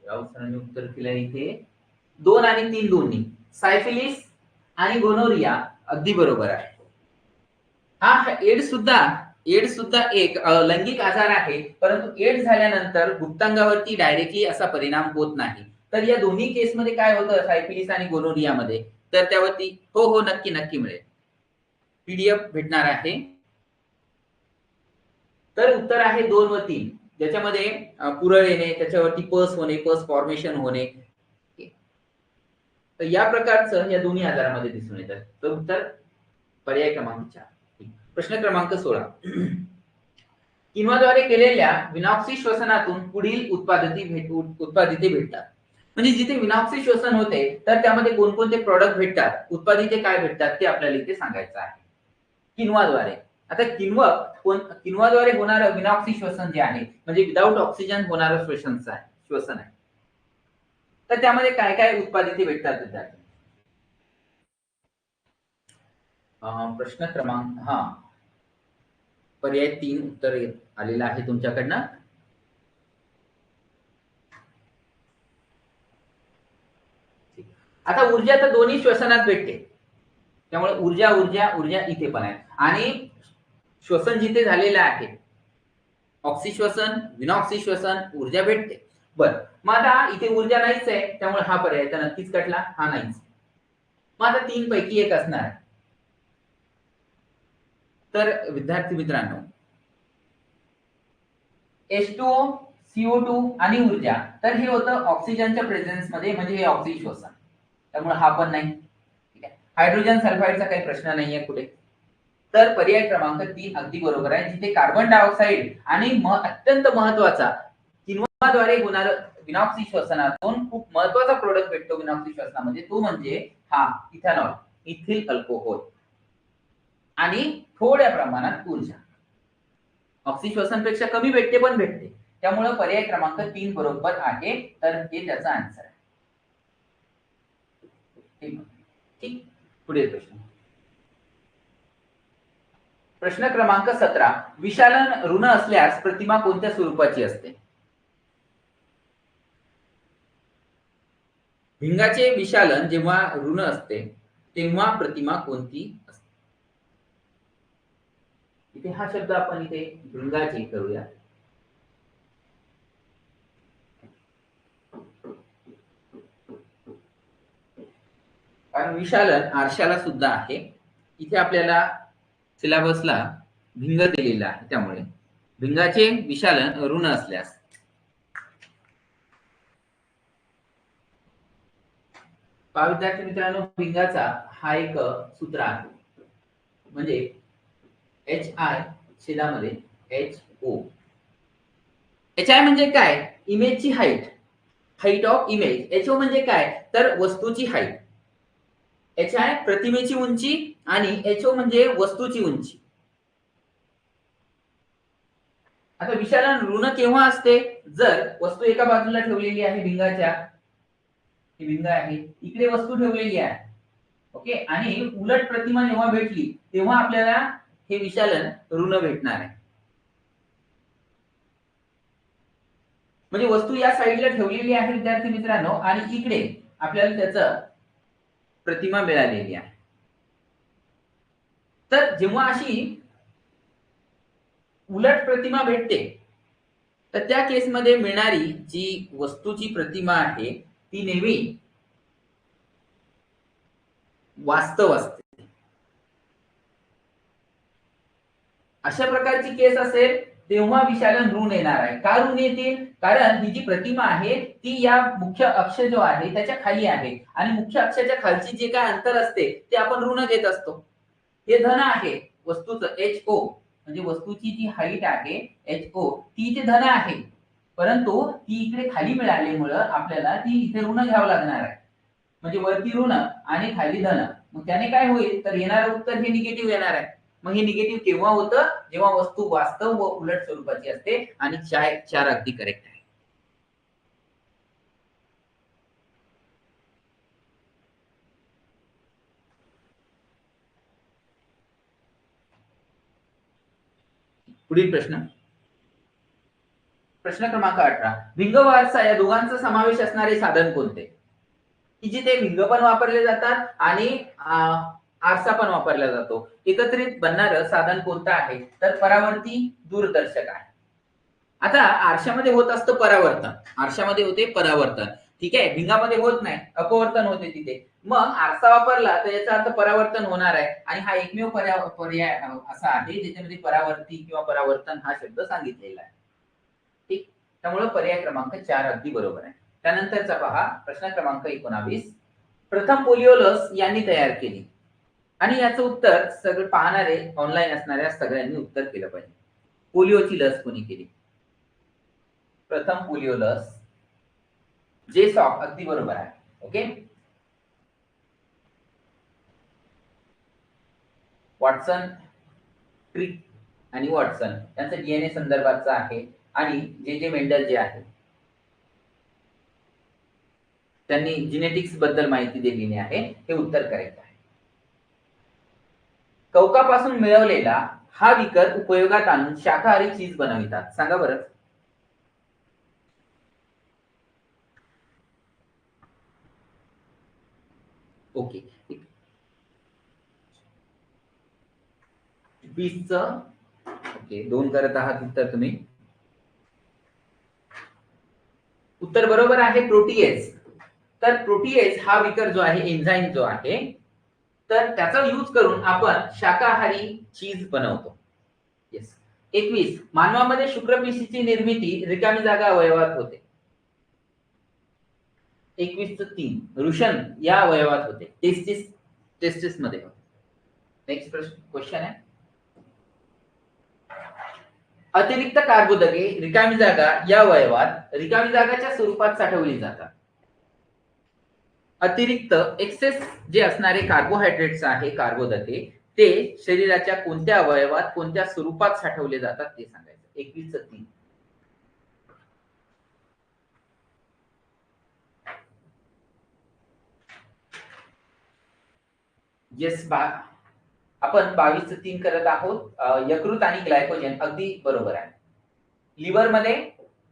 सरांनी उत्तर दिलं इथे 2 आणि 3 दोन्ही. सायफिलिस आणि गोनोरिया अगदी बरोबर आहे. हा एड्स सुद्धा एक लैंगिक आजार आहे, परंतु एड्स झाल्यानंतर गुप्तांगावरती डायरेक्टली असा परिणाम होत नाही. तर या दोन्ही केसमध्ये काय होतं सायफिलिस आणि गोनोरियामध्ये, तर त्यावरती हो नक्की नक्की मिळेल, पीडीएफ भेटणार आहे. तर उत्तर आहे 2 व 3, ज्याच्यामध्ये पुरळ येणे, त्याच्यावरती पस होणे, पस फॉर्मेशन होणे, तर या प्रकारचं या दोन्ही आजारामध्ये दिसून येतात. तर उत्तर पर्याय क्रमांक 4. प्रश्न क्रमांक 16. किण्वाद्वारे केलेल्या विनॉक्सी श्वसनातून पुढील उत्पादिते भेटतात. म्हणजे जिथे विनॉक्सी श्वसन होते तर त्यामध्ये कोणकोणते प्रॉडक्ट भेटतात, उत्पादिते काय भेटतात ते आपल्याला इथे सांगायचं आहे. किण्वाद्वारे, आता किण्वाद्वारे होणारं विनॉक्सी श्वसन जे आहे म्हणजे विदाउट ऑक्सिजन होणारं श्वसन आहे. तर त्यामध्ये काय काय उत्पादिते भेटतात विद्यार्थी? प्रश्न क्रमांक पर्याय 3 उत्तर आलेलं आहे तुमच्याकडनं. आता ऊर्जा तर दोन्ही श्वसनात भेटते, त्यामुळे ऊर्जा इथे पण आहे. आणि श्वसन जिथे झालेलं आहे, ऑक्सी श्वसन, विनॉक्सी श्वसन, ऊर्जा भेटते. बरं, मग आता इथे ऊर्जा नाहीच आहे, त्यामुळे हा पर्याय तर नक्कीच कटला, हा नाहीच. मग आता 3 पैकी एक असणार आहे. तर विद्यार्थी मित्रांनो, H2O, CO2 आणि ऊर्जा, तर हे होतं ऑक्सिजनच्या प्रेझेन्स मध्ये, म्हणजे हे ऑक्सी श्वसन, त्यामुळे हा पण नाही. ठीक आहे, हायड्रोजन सल्फाइडचा काही प्रश्न नाहीये कुठे. तर पर्याय क्रमांक 3 अगदी बरोबर आहे, जिथे कार्बन डायऑक्साइड आणि अत्यंत महत्वाचा किण्वाद्वारे होणारं विनॉक्सी श्वसनातून खूप महत्वाचा प्रोडक्ट भेटतो विनॉक्सी श्वसनामध्ये, तो म्हणजे हा इथेनॉल, इथिल अल्कोहोल, आणि थोड्या प्रमाणात ऊर्जा. ऑक्सी श्वसनपेक्षा कमी भेटते पण भेटते, त्यामुळे पर्याय क्रमांक 3 बरोबर आहे. तर हे त्याचा आन्सर आहे. ठीक, पुढे प्रश्न. प्रश्न क्रमांक 17. विशालन ऋण असल्यास प्रतिमा कोणत्या स्वरूपाची असते? भिंगाचे विशालन जेव्हा ऋण असते तेव्हा प्रतिमा कोणती असते? इथे हा शब्द आपण इथे भिंगाचे करूया. कारण विशालन आरशाला सुद्धा आहे. इथे आपल्याला सिलेबसला भिंग दिलेला आहे, त्यामुळे भिंगाचे विशालन ऋण असल्यास विद्यार्थी मित्रांनो, भिंगाचा हा एक सूत्र आहे, म्हणजे HI छेदामध्ये HO. HI म्हणजे काय? इमेजची हाईट ऑफ इमेज. HO म्हणजे काय? तर वस्तूची हाईट. HI प्रतिमेची उंची आणि HO म्हणजे वस्तूची उंची. आता विशालन ऋण केव्हा असते? जर वस्तू एका बाजूला ठेवलेली आहे भिंगाच्या, ही भिंग आहे, इकडे वस्तू ठेवलेली आहे, ओके, आणि उलट प्रतिमा जेव्हा भेटली तेव्हा आपल्याला हे विशालन ऋण भेटणार आहे. म्हणजे वस्तू या साईडला ठेवलेली आहे विद्यार्थी मित्रांनो, आणि इकडे आपल्याला त्याचं प्रतिमा मिळालेली आहे. तर जेव्हा अशी उलट प्रतिमा भेटते तर त्या केसमध्ये मिळणारी जी वस्तूची प्रतिमा आहे ती नेहमी वास्तव असते. अशा प्रकारची केस असेल तेव्हा विशालन ऋण येणार आहे. का ऋण येतील? कारण ही जी प्रतिमा आहे ती या मुख्य अक्ष जो आहे त्याच्या खाली आहे आणि मुख्य अक्षाच्या खालची जे काय अंतर असते ते आपण ऋण घेत असतो. हे धन आहे वस्तूचं HO, म्हणजे वस्तूची जी हाईट आहे HO ती इथे धन आहे, परंतु ती इकडे खाली मिळाल्यामुळं आपल्याला ती इथे ऋण घ्यावं लागणार आहे. म्हणजे वरती ऋण आणि खाली धन, मग त्याने काय होईल तर येणारं उत्तर हे निगेटिव्ह येणार आहे. मग हे निगेटिव्ह केव्हा होतं? जेव्हा वस्तू वास्तव व उलट स्वरूपाची असते. आणि 4 अगदी करेक्ट आहे. पुढील प्रश्न क्रमांक 18. भिंग व आरसा या दोघांचा समावेश असणारे साधन कोणते? की जिथे भिंग पण वापरले जातात आणि आरसा पण वापरला जातो. एकत्रित बनणारं साधन कोणतं आहे? तर परावर्ती दूरदर्शक आहे. आता आरशामध्ये होत असतं परावर्तन, आरशामध्ये होते परावर्तन, ठीक आहे. भिंगामध्ये होत नाही, अपवर्तन होते तिथे. मग आरसा वापरला तर याचा अर्थ परावर्तन होणार आहे आणि हा एकमेव पर्याय असा आहे ज्याच्यामध्ये परावर्ती किंवा परावर्तन हा शब्द सांगितलेला आहे. ठीक, त्यामुळे पर्याय क्रमांक 4 अगदी बरोबर आहे. त्यानंतरचा पहा प्रश्न क्रमांक 19. प्रथम पोलिओ लस यांनी तयार केली आणि याचं उत्तर सगळे पाहणारे ऑनलाईन असणाऱ्या सगळ्यांनी उत्तर केलं पाहिजे. पोलिओची लस कोणी केली? प्रथम पोलिओ लस जेसॉफ, अगदी बरोबर आहे. ओके, वॉटसन, क्रिक आणि वॉटसन यांचं DNA संदर्भाचं आहे आणि जे मेंडल जे आहे त्यांनी जिनेटिक्स बद्दल माहिती दिलेली आहे. हे उत्तर करेक्ट आहे. कवकापासून मिळवलेला हा विकर उपयोगात आणून शाकाहारी चीज बनवितात. सांगा बरं. ओके, 20 ओके, 2 करत आहात उत्तर तुम्ही. उत्तर बरोबर आहे, प्रोटीएज. तर प्रोटीएज हा विकर जो आहे, एन्झाईम जो आहे, तर त्याचा यूज करून आपण शाकाहारी चीज बनवतो. येस. 21. मानवामध्ये शुक्रपिशीची निर्मिती रिकामी जागा अवयवात होते. 21:3 वृषण या अवयवात होते, टेस्टिस मध्ये होते. नेक्स्ट क्वेश्चन आहे. अतिरिक्त कार्बोदके रिकामी जागा या अवयवात रिकामी जागाच्या स्वरूपात साठवली जातात. अतिरिक्त एक्सेस जे असणारे कार्बोहायड्रेट्स आहे, कार्बोदके, ते शरीराच्या कोणत्या अवयवात कोणत्या स्वरूपात साठवले जातात ते सांगायचं. 21:3. येस, आपण 22:3 करत आहोत. यकृत आणि ग्लायकोजन, अगदी बरोबर आहे. लिव्हर मध्ये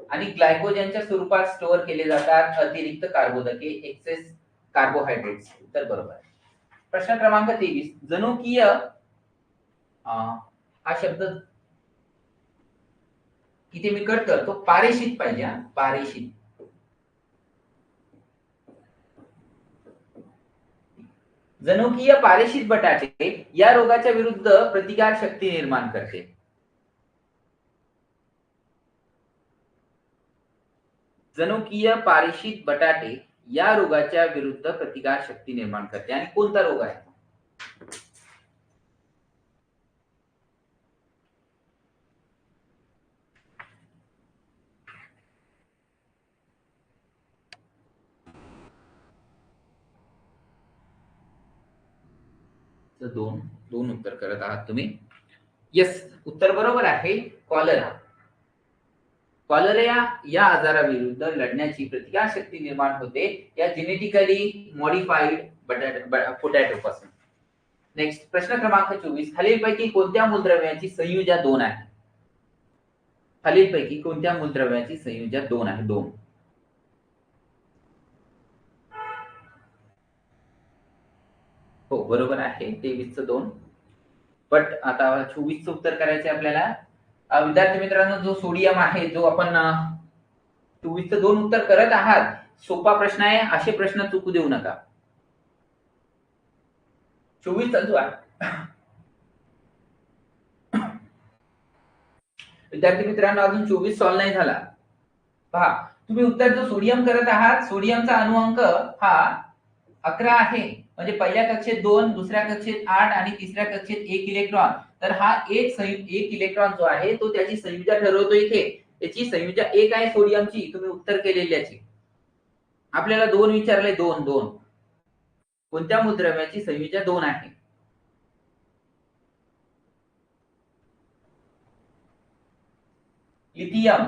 आणि ग्लायकोजनच्या स्वरूपात स्टोअर केले जातात अतिरिक्त कार्बोदके, एक्सेस कार्बोहायड्रेट्स. उत्तर बरोबर आहे. प्रश्न क्रमांक 23. जनुकीय हा शब्द इथे मी कट करतो, पारेषित पाहिजे. पारेषित. जनुकीय पारेषित बटाटे या रोगाच्या विरुद्ध प्रतिकार शक्ती निर्माण करते. जनुकीय पारेषित बटाटे या रोगाच्या विरुद्ध प्रतिकार शक्ती निर्माण करते. आणि कोणता रोग आहे? दोन उत्तर करत आहात तुम्ही. येस, उत्तर बरोबर आहे, कॉलरा. कॉलरा या आजाराविरुद्ध लढण्याची प्रतिकारशक्ती निर्माण होते या जेनेटिकली मॉडिफाईड पोटॅटो पासून. नेक्स्ट प्रश्न क्रमांक 24. खालीलपैकी कोणत्या मूलद्रव्याची संयुजा 2 आहे? खालीलपैकी कोणत्या मूलद्रव्याची संयुजा 2 आहे? 2. हो, बरोबर आहे, 23:2. बट आता 24चं उत्तर करायचं आपल्याला. विद्यार्थी मित्रांनो, जो सोडियम आहे, जो आपण 24:2 उत्तर करत आहात, सोपा प्रश्न आहे, असे प्रश्न चुकू देऊ नका. 24 जो आहे विद्यार्थी मित्रांनो, अजून 24 सॉल्व्ह नाही झाला. पहा, तुम्ही उत्तर जो सोडियम करत आहात, सोडियमचा अणुअंक हा 11 आहे. म्हणजे पहिल्या कक्षेत 2, दुसऱ्या कक्षेत 8 आणि तिसऱ्या कक्षेत 1 इलेक्ट्रॉन. तर हा एक इलेक्ट्रॉन जो आहे तो त्याची संयुजा ठरवतो इथे. त्याची संयुजा 1 आहे सोडियमची. तुम्ही उत्तर केलेल्याची. आपल्याला 2 विचारले, 2 कोणत्या मूलद्रव्याची संयुजा 2 आहे? लिथियम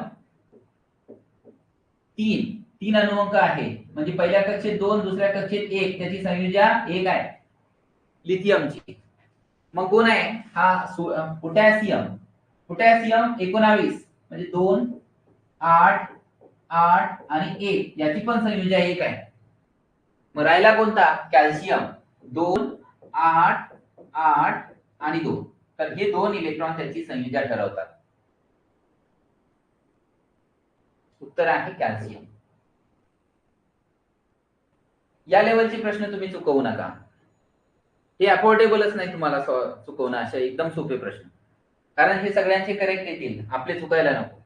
3 अणुअंक आहे. म्हणजे पहिल्या कक्षेत 2, दुसऱ्या कक्षेत 1, त्याची संयुजा 1 आहे लिथियमची. मग कोण आहे हा? पोटॅशियम. पोटॅशियम 19 म्हणजे 2, 8, 8 आणि 1 याची पण संयुजा 1 आहे. मग राहिला कोणता? कॅल्शियम 2, 8, 8 आणि 2. तर हे 2 इलेक्ट्रॉन त्याची संयुजा ठरवतात. उत्तर आहे कॅल्शियम. या लेवलचे प्रश्न तुम्ही चुकवू नका. हे अफोर्डेबलच नाही तुम्हाला चुकवणं, असे एकदम सोपे प्रश्न. कारण हे सगळ्यांचे करेक्ट येतील, आपले चुकायला नको.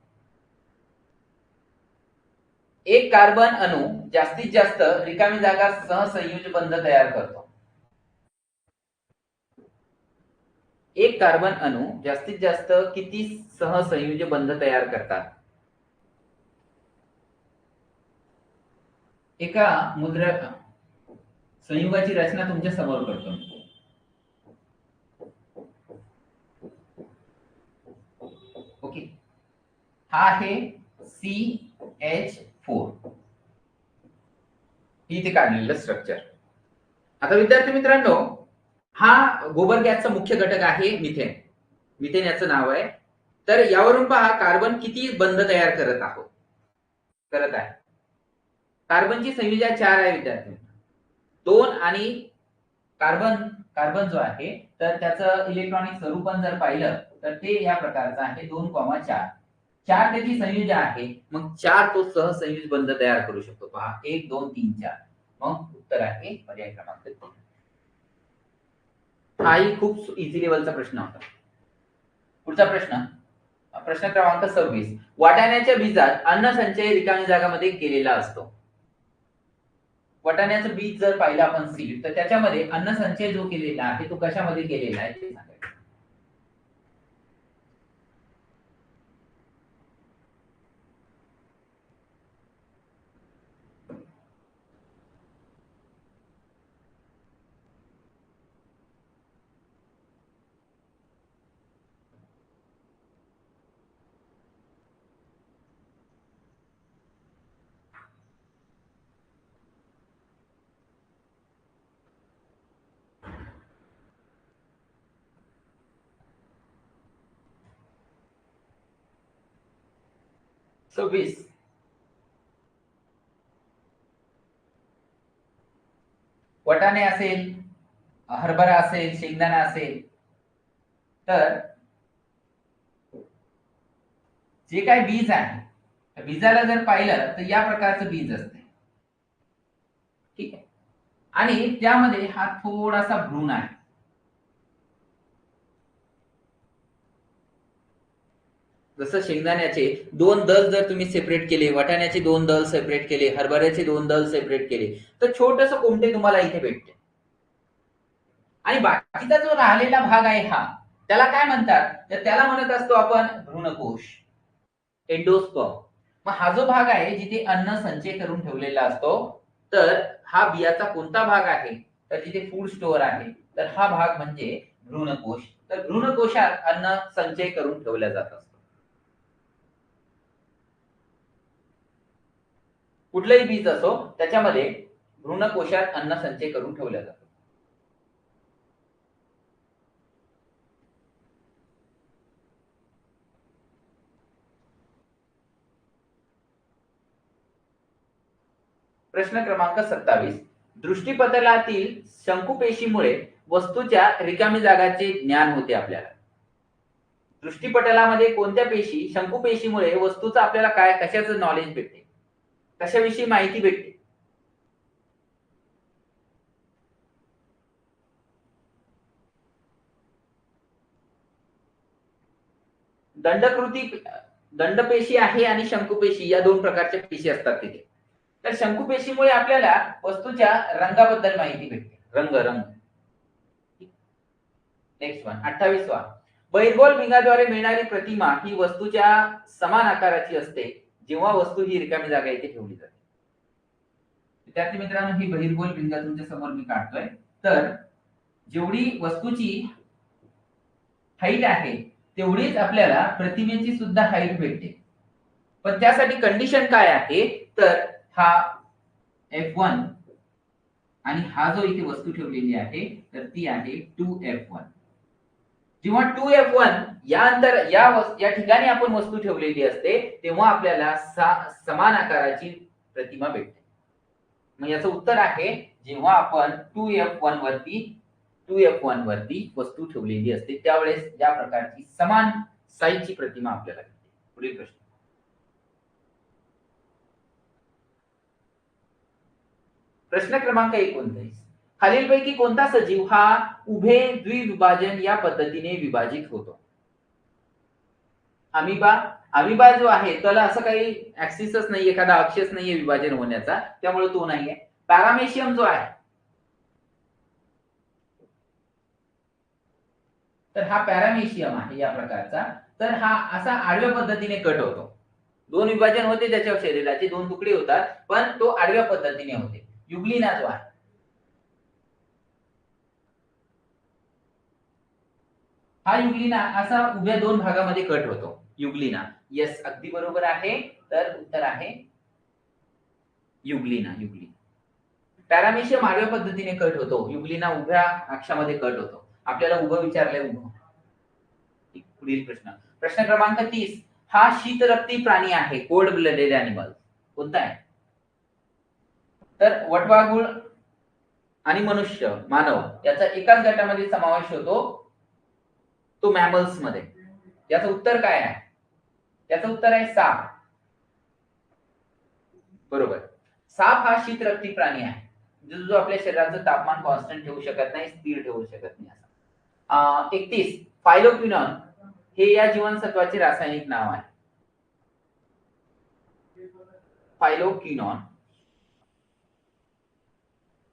एक कार्बन अणू जास्तीत जास्त रिकामी जागा सहसंयुज बंध तयार करतो. एक कार्बन अणू जास्तीत जास्त किती सहसंयुज बंध तयार करतात? एका संयुगाची रचना तुमच्या समोर करतो. ओके, हा आहे CH4. इथे काढलेलं स्ट्रक्चर. आता विद्यार्थी मित्रांनो, हा गोबर गॅसचा मुख्य घटक आहे मिथेन. मिथेन याचं नाव आहे. तर यावरून पहा कार्बन किती बंध तयार करत आहे. कार्बनची संयुजा 4 आहे विद्यार्थी. 2 आणि कार्बन जो आहे तर त्याचं इलेक्ट्रॉनिक स्वरूपण जर पाहिलं तर ते या प्रकारचं आहे 2,4. 4 त्याची संयुजा आहे. मग 4 तो सहसंयुज बंध तयार करू शकतो. पहा 1, 2, 3, 4. मग उत्तर आहे पर्याय क्रमांक 3. हाही खूप इझी लेवलचा प्रश्न होता. पुढचा प्रश्न क्रमांक 26. वाटाण्याच्या बीजात अन्न संचय रिकामी जागामध्ये केलेला असतो. वाटाण्याचं बीज जर पाहिलं आपण सीड, तर त्याच्यामध्ये अन्न संचय जो केलेला आहे तो कशामध्ये केलेला आहे ते सांगायचं. वाटाणे असेल, हरभरा असेल, शेंगदाणा असेल, तर जे काय बीज आहे बीजाला जर पाहिलं तर या प्रकारचं बीज असते. ठीक आहे. आणि त्यामध्ये हा थोडासा भ्रूण आहे. जसं शेंगदाण्याचे 2 दल जर तुम्ही सेपरेट केले, वाटाण्याचे 2 दल सेपरेट केले, हरभऱ्याचे 2 दल सेपरेट केले, तर छोटस कोंबडे तुम्हाला इथे भेटते. आणि बाकीचा जो राहिलेला भाग आहे हा, त्याला काय म्हणतात? तर त्याला म्हणत असतो आपण भ्रूणकोश, एंडोस्पर्म. मग हा जो भाग आहे जिथे अन्न संचय करून ठेवलेला असतो, तर हा बियाचा कोणता भाग आहे? तर जिथे फूड स्टोअर आहे, तर हा भाग म्हणजे भ्रूणकोश. तर भ्रूणकोशात अन्न संचय करून ठेवल्या जात असतो. कुठलंही बीज असो त्याच्यामध्ये भ्रूणकोशात अन्न संचय करून ठेवल्या जातो. प्रश्न क्रमांक 27. दृष्टीपटलातील शंकुपेशीमुळे वस्तूच्या रिकामी जागाचे ज्ञान होते आपल्याला. दृष्टीपटलामध्ये कोणत्या पेशी, शंकुपेशीमुळे वस्तूचं आपल्याला काय कशाचं नॉलेज भेटते, कशाविषयी माहिती भेटते? दंडपेशी आहे आणि शंकुपेशी या दोन प्रकारच्या पेशी असतात तिथे. तर शंकुपेशीमुळे आपल्याला वस्तूच्या रंगाबद्दल माहिती भेटते. रंग. Next one 28वा. बहिर्गोल भिंगाद्वारे मिळणारी प्रतिमा ही वस्तूच्या समान आकाराची असते जेव्हा वस्तू ही रिकामी जागा येथे ठेवली जाते. विद्यार्थी मित्रांनो, ही बहिर्गोल भिंग तुमच्या समोर मी काढतोय. तर जेवढी वस्तूची हाईट आहे तेवढीच आपल्याला प्रतिमेची सुद्धा हाईट भेटते. पण त्यासाठी कंडिशन काय आहे, तर हा F1 आणि हा जो इथे वस्तू ठेवलेली आहे तर ती आहे 2F1. जेव्हा 2F1 या ठिकाणी आपण वस्तू ठेवलेली असते तेव्हा आपल्याला समान आकाराची प्रतिमा भेटते. मग याचं उत्तर आहे जेव्हा आपण 2F1 वरती वस्तू ठेवलेली असते त्यावेळेस या प्रकारची समान साईजची प्रतिमा आपल्याला भेटते. पुढील प्रश्न. प्रश्न क्रमांक 29. खालीलपैकी कोणता सजीव हा उभे द्विविभाजन या पद्धतीने विभाजित होतो? अमिबा जो आहे त्याला असं काही ऍक्सिसच नाही, एखादा अक्षच नाहीये विभाजन होण्याचा, त्यामुळे तो नाहीये. पॅरामेशियम जो आहे तर हा पॅरामेशियम आहे या प्रकारचा. तर हा असा आडव्या पद्धतीने कट होतो. दोन विभाजन होते त्याच्या शरीराचे, दोन तुकडे होतात, पण तो आडव्या पद्धतीने होते. युग्लिना जो आहे हा युग्लिना असा उभ्या दोन भागामध्ये कट होतो. युग्लिना. येस, अगदी बरोबर आहे. तर उत्तर आहे युग्लिना. पॅरामेशियम आडव्या पद्धतीने कट होतो, युग्लिना उभ्या अक्षामध्ये कट होतो. आपल्याला उभं विचारलंय उभं. पुढील प्रश्न क्रमांक 30. हा शीतरक्ती प्राणी आहे, कोल्ड ब्लडेड एनिमल, कोणता आहे? तर वटवाघूळ आणि मनुष्य मानव याचा एकाच गटामध्ये समावेश होतो, तो मॅमल्स मध्ये. याचं उत्तर काय आहे? याचं उत्तर आहे साप. बरोबर. साप हा शीतरक्ती प्राणी आहे, जो आपल्या शरीराचं तापमान कॉन्स्टंट ठेवू शकत नाही, स्थिर ठेवू शकत नाही. 31. फायलोक्विनॉन हे या जीवनसत्वाचे रासायनिक नाव आहे.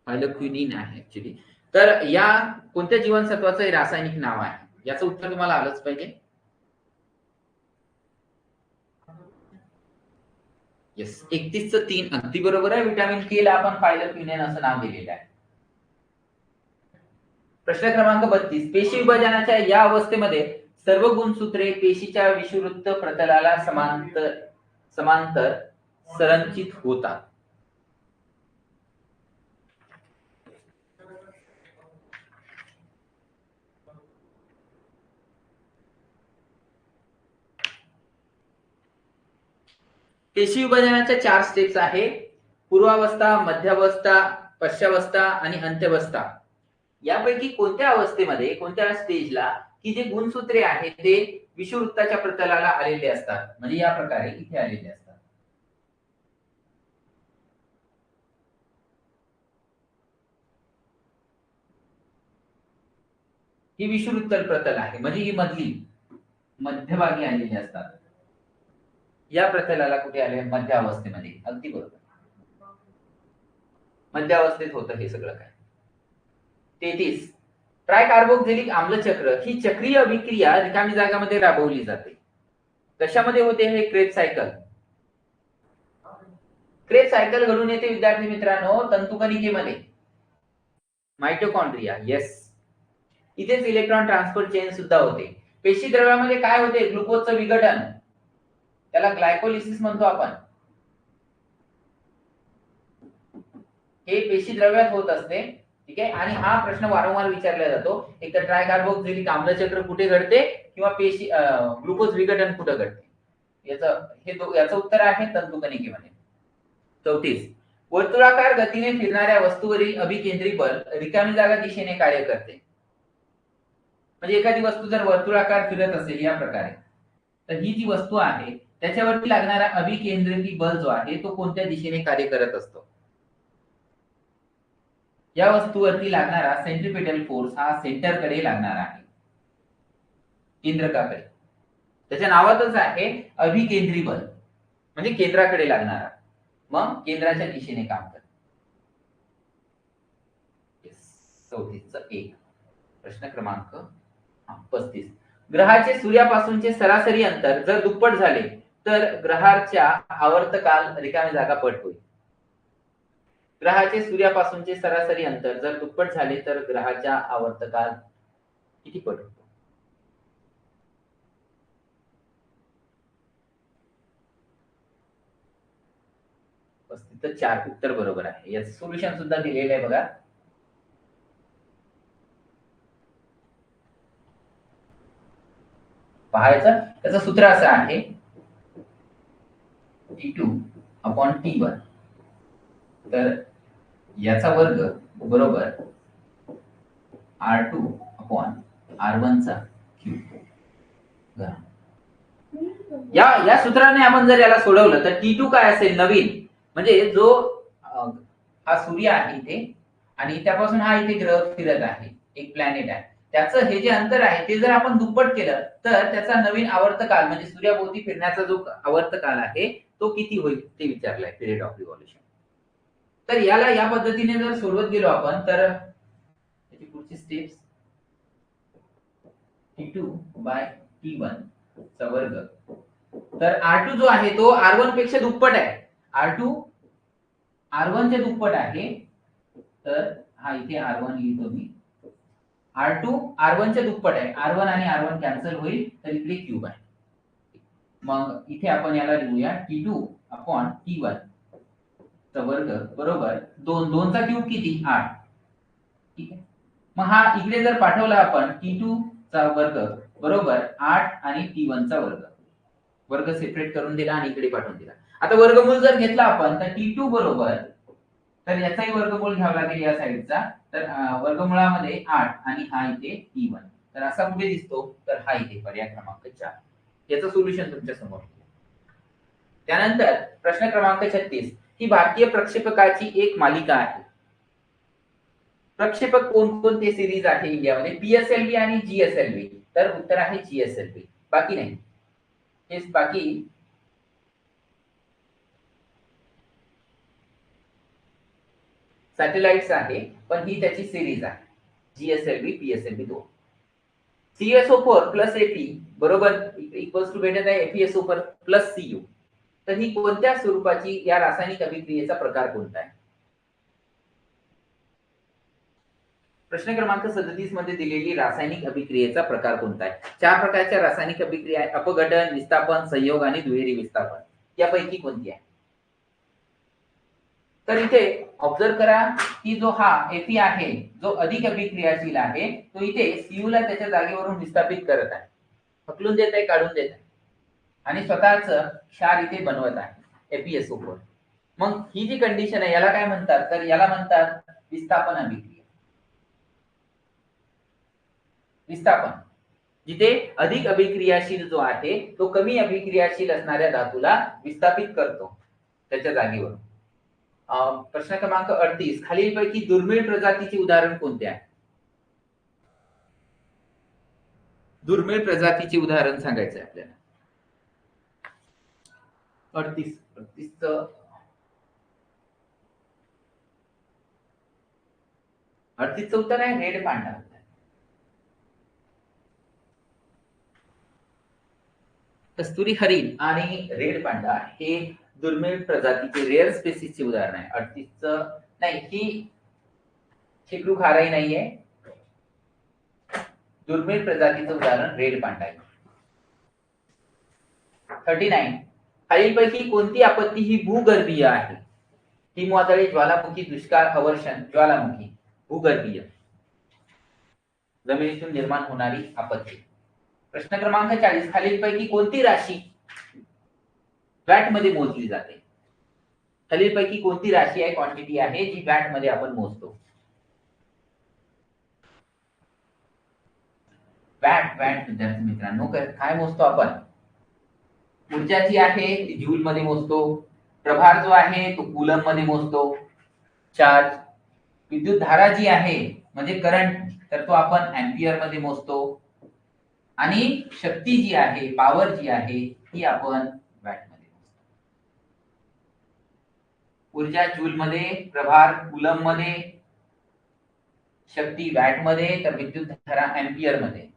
फायलोक्विनिन आहे ऍक्च्युली. तर या कोणत्या जीवनसत्वाचं हे रासायनिक नाव आहे? याचं उत्तर तुम्हाला आलंच पाहिजे. येस, 31 अगदी बरोबर आहे. विटामिन के ला आपण फायलोक्विनिन असं नाव दिलेलं आहे. प्रश्न क्रमांक 32. पेशी विभाजनाच्या या अवस्थेमध्ये सर्व गुणसूत्रे पेशीच्या विषुववृत्त प्रतलाला समांतर संरचित होतात. पेशी विभाजनाच्या 4 स्टेप्स आहे. पूर्वावस्था, मध्यावस्था, पश्चावस्था आणि अंत्यावस्था. यापैकी कोणत्या अवस्थेमध्ये, कोणत्या स्टेजला की जे गुणसूत्रे आहेत ते विषुववृत्ताच्या प्रतलाला आलेले असतात, म्हणजे या प्रकारे इथे आलेले असतात. ही विषुववृत्त प्रतल आहे, म्हणजे ही मध्यभागी आलेली असतात. या प्रतलाला कुठे आले? मध्य अवस्थेमध्ये. अगदी बरोबर, मध्य अवस्थेत होतं हे सगळं काय. 33. ट्रायकार्बोक्झिलिक आम्ल चक्र ही चक्रीय अभिक्रिया रिकामी जागामध्ये राबवली जाते. कशामध्ये होते? हे क्रेब सायकल घडून येते विद्यार्थी मित्रांनो तंतुकणिकेमध्ये, माइटोकॉन्ड्रिया. येस, इथेच इलेक्ट्रॉन ट्रान्सफर चेन सुद्धा होते. पेशी द्रव्यामध्ये काय होते? ग्लुकोजचं विघटन, त्याला ग्लायकोलिसिस म्हणतो आपण. हे पेशी द्रव्यात होत असते. ठीक आहे. आणि हा प्रश्न वारंवार विचारला जातो, एक तर ट्रायकार्बोक्झिलिक आम्ल चक्र कुठे घडते किंवा पेशी ग्लुकोज विघटन कुठे घडते. याचं उत्तर आहे तंतुकणिकेमध्ये. 34. वर्तुळाकार गतीने फिरणाऱ्या वस्तूवरील अभिकेंद्री बल रिकामी जागा दिशेने कार्य करते. म्हणजे एखादी वस्तू जर वर्तुळाकार फिरत असेल या प्रकारे, तर ही जी वस्तू आहे त्याच्यावरती लागणारा अभिकेंद्री बल जो आहे तो कोणत्या दिशेने कार्य करत असतो? या वस्तूवरती लागणारा सेंट्रिपेटल फोर्स हा सेंटरकडे लागणार आहे, केंद्रकाकडे. त्याच्या नावातच आहे अभिकेंद्री बल, म्हणजे केंद्राकडे लागणारा, मग केंद्राच्या दिशेने काम करत. 34 प्रश्न क्रमांक 35. ग्रहाचे सूर्यापासूनचे सरासरी अंतर जर दुप्पट झाले तर ग्रहाच्या आवर्तकाल रिकामी जागा पट होईल. ग्रहाचे सूर्यापासूनचे सरासरी अंतर जर दुप्पट झाले तर ग्रहाच्या आवर्तकाल किती पट होतो? तर 4 उत्तर बरोबर आहे. याचं सोल्युशन सुद्धा दिलेलं आहे बघा. पाहायचं, त्याचं सूत्र असं आहे T2/T1. तर याचा वर्ग बरोबर R2/R1^3. या सूत्राने आपण जर याला सोडवलं तर T2 काय असेल? नवीन, म्हणजे जो हा सूर्य आहे इथे आणि त्यापासून हा इथे ग्रह फिरत आहे, एक प्लॅनेट आहे, त्याचं हे जे अंतर आहे ते जर आपण दुप्पट केलं तर त्याचा नवीन आवर्तकाल म्हणजे सूर्याभोवती फिरण्याचा जो आवर्तकाल आहे तो किती होईल ते विचारलाय, पिरियड ऑफ रिव्हॉल्यूशन. तर याला या पद्धतीने जर सोडवत गेलो आपण तर त्याची पुढची स्टेप्स T2/T1 चा वर्ग. तर R2 जो आहे तो R1 पेक्षा दुप्पट आहे. R2 R1 चे दुप्पट आहे. तर हा इथे R1 लिहितो मी. R2 R1 चे दुप्पट आहे. R1 आणि R1 कॅन्सल होईल तर इकडे क्यूब आहे. मग इथे आपण याला लिहूया T2/T1 चा वर्ग बरोबर 2 चा क्यूब किती? 8. ठीक आहे. मग हा इकडे जर पाठवला आपण T2 चा वर्ग बरोबर 8 आणि T1 चा वर्ग सेपरेट करून दिला आणि इकडे पाठवून दिला. आता वर्गमूल जर घेतला आपण तर T2 बरोबर, तर याचाही वर्गमूल घ्यावा लागेल या साईडचा. तर वर्गमुळामध्ये 8 आणि हा इथे T1. तर असा कुठे दिसतो? तर हा इथे पर्याय क्रमांक 4. याचं सोल्युशन तुमच्या समोर. त्यानंतर प्रश्न क्रमांक 36. ही भारतीय प्रक्षेपकाची एक मालिका आहे. प्रक्षेपक कोणकोणते सिरीज आहे इंडियामध्ये? PSLV आणि GSLV. तर उत्तर आहे GSLV, बाकी नाही. हेच बाकी सॅटेलाइट्स आहे, पण ही त्याची सिरीज आहे. GSLV, PSLV 2. CSO4 plus Fe बरोबर इक्वल्स टू भेटत आहे FeSO4 प्लस Cu. तर ही कोणत्या स्वरूपाची या रासायनिक अभिक्रियेचा प्रकार कोणता आहे? प्रश्न क्रमांक 37 मध्ये दिलेली रासायनिक अभिक्रियेचा प्रकार कोणता आहे? 4 प्रकारच्या रासायनिक अभिक्रिया आहेत: अपघटन, विस्थापन, संयोग आणि दुहेरी विस्थापन. यापैकी कोणती आहे? तर इथे ऑब्झर्व करा की जो हा Fe आहे, जो अधिक अभिक्रियाशील आहे, तो इथे Cu ला त्याच्या जागेवरून विस्थापित करत आहे, हकलून देत आहे, काढून देत आहे आणि स्वतःच क्षार इथे बनवत आहे FeSO4. मग ही जी कंडिशन आहे याला काय म्हणतात? तर याला म्हणतात विस्थापन अभिक्रिया. विस्थापन, जिथे अधिक अभिक्रियाशील जो आहे तो कमी अभिक्रियाशील असणाऱ्या धातूला विस्थापित करतो त्याच्या जागेवर. प्रश्न क्रमांक 38. खालीलपैकी दुर्मिळ प्रजातीचे उदाहरण कोणते आहे? दुर्मिळ प्रजातीचे उदाहरण सांगायचं आहे आपल्याला. 38 चं उत्तर आहे रेड पांढरा. कस्तुरी हरिण आणि रेड पांडा हे दुर्मिळ प्रजातीचे रेअर स्पेसिसचे उदाहरण आहे. 38 नाही, ही शेकडू खाराई नाहीये. दुर्मिळ प्रजातीचं उदाहरण रेड पांडा आहे. 39. खालीलपैकी कोणती आपत्ती ही भूगर्भीय आहे? हिमवादळे, ज्वालामुखी, दुष्काळ, अवर्षण. ज्वालामुखी, भूगर्भीय, जमिनीतून निर्माण होणारी आपत्ती. प्रश्न क्रमांक 40. खालीलपैकी कोणती राशी वॅट मध्ये मोजली जाते? खालीलपैकी कोणती राशी आहे, क्वांटिटी आहे जी वॅट मध्ये आपण मोजतो? वॅट विद्यार्थी मित्रांनो, काय मोजतो आपण? ऊर्जा जी आहे ती जूल मध्ये मोजतो. प्रभार जो आहे तो कूलम मध्ये मोजतो. चार्ज, विद्युत धारा जी आहे म्हणजे करंट, तर तो आपण एम्पियर मध्ये मोजतो. आणि शक्ती जी आहे, पॉवर जी आहे ती आपण वॅटमध्ये. ऊर्जा जूल मध्ये, प्रभार कुलम मध्ये, शक्ती वॅट मध्ये, तर विद्युत धारा एम्पियर मध्ये.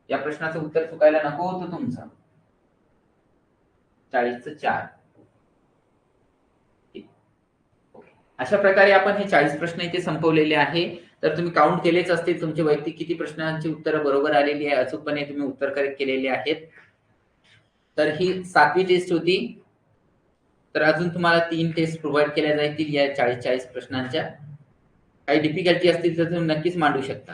या प्रश्नाचं उत्तर चुकायला नको होतं तुमचं. 40/4. अशा प्रकारे आपण हे 40 प्रश्न इथे संपवलेले आहे. तर तुम्ही काउंट केलेच असतील तुमचे वैयक्तिक किती प्रश्नांची उत्तरं बरोबर आलेली आहे, अचूकपणे तुम्ही उत्तर करेक्ट केलेले आहेत. तर ही 7वी टेस्ट होती. तर अजून तुम्हाला 3 टेस्ट प्रोव्हाइड केल्या जातील या 40 प्रश्नांच्या. काही डिफिकल्टी असतील तर तुम्ही नक्कीच मांडू शकता.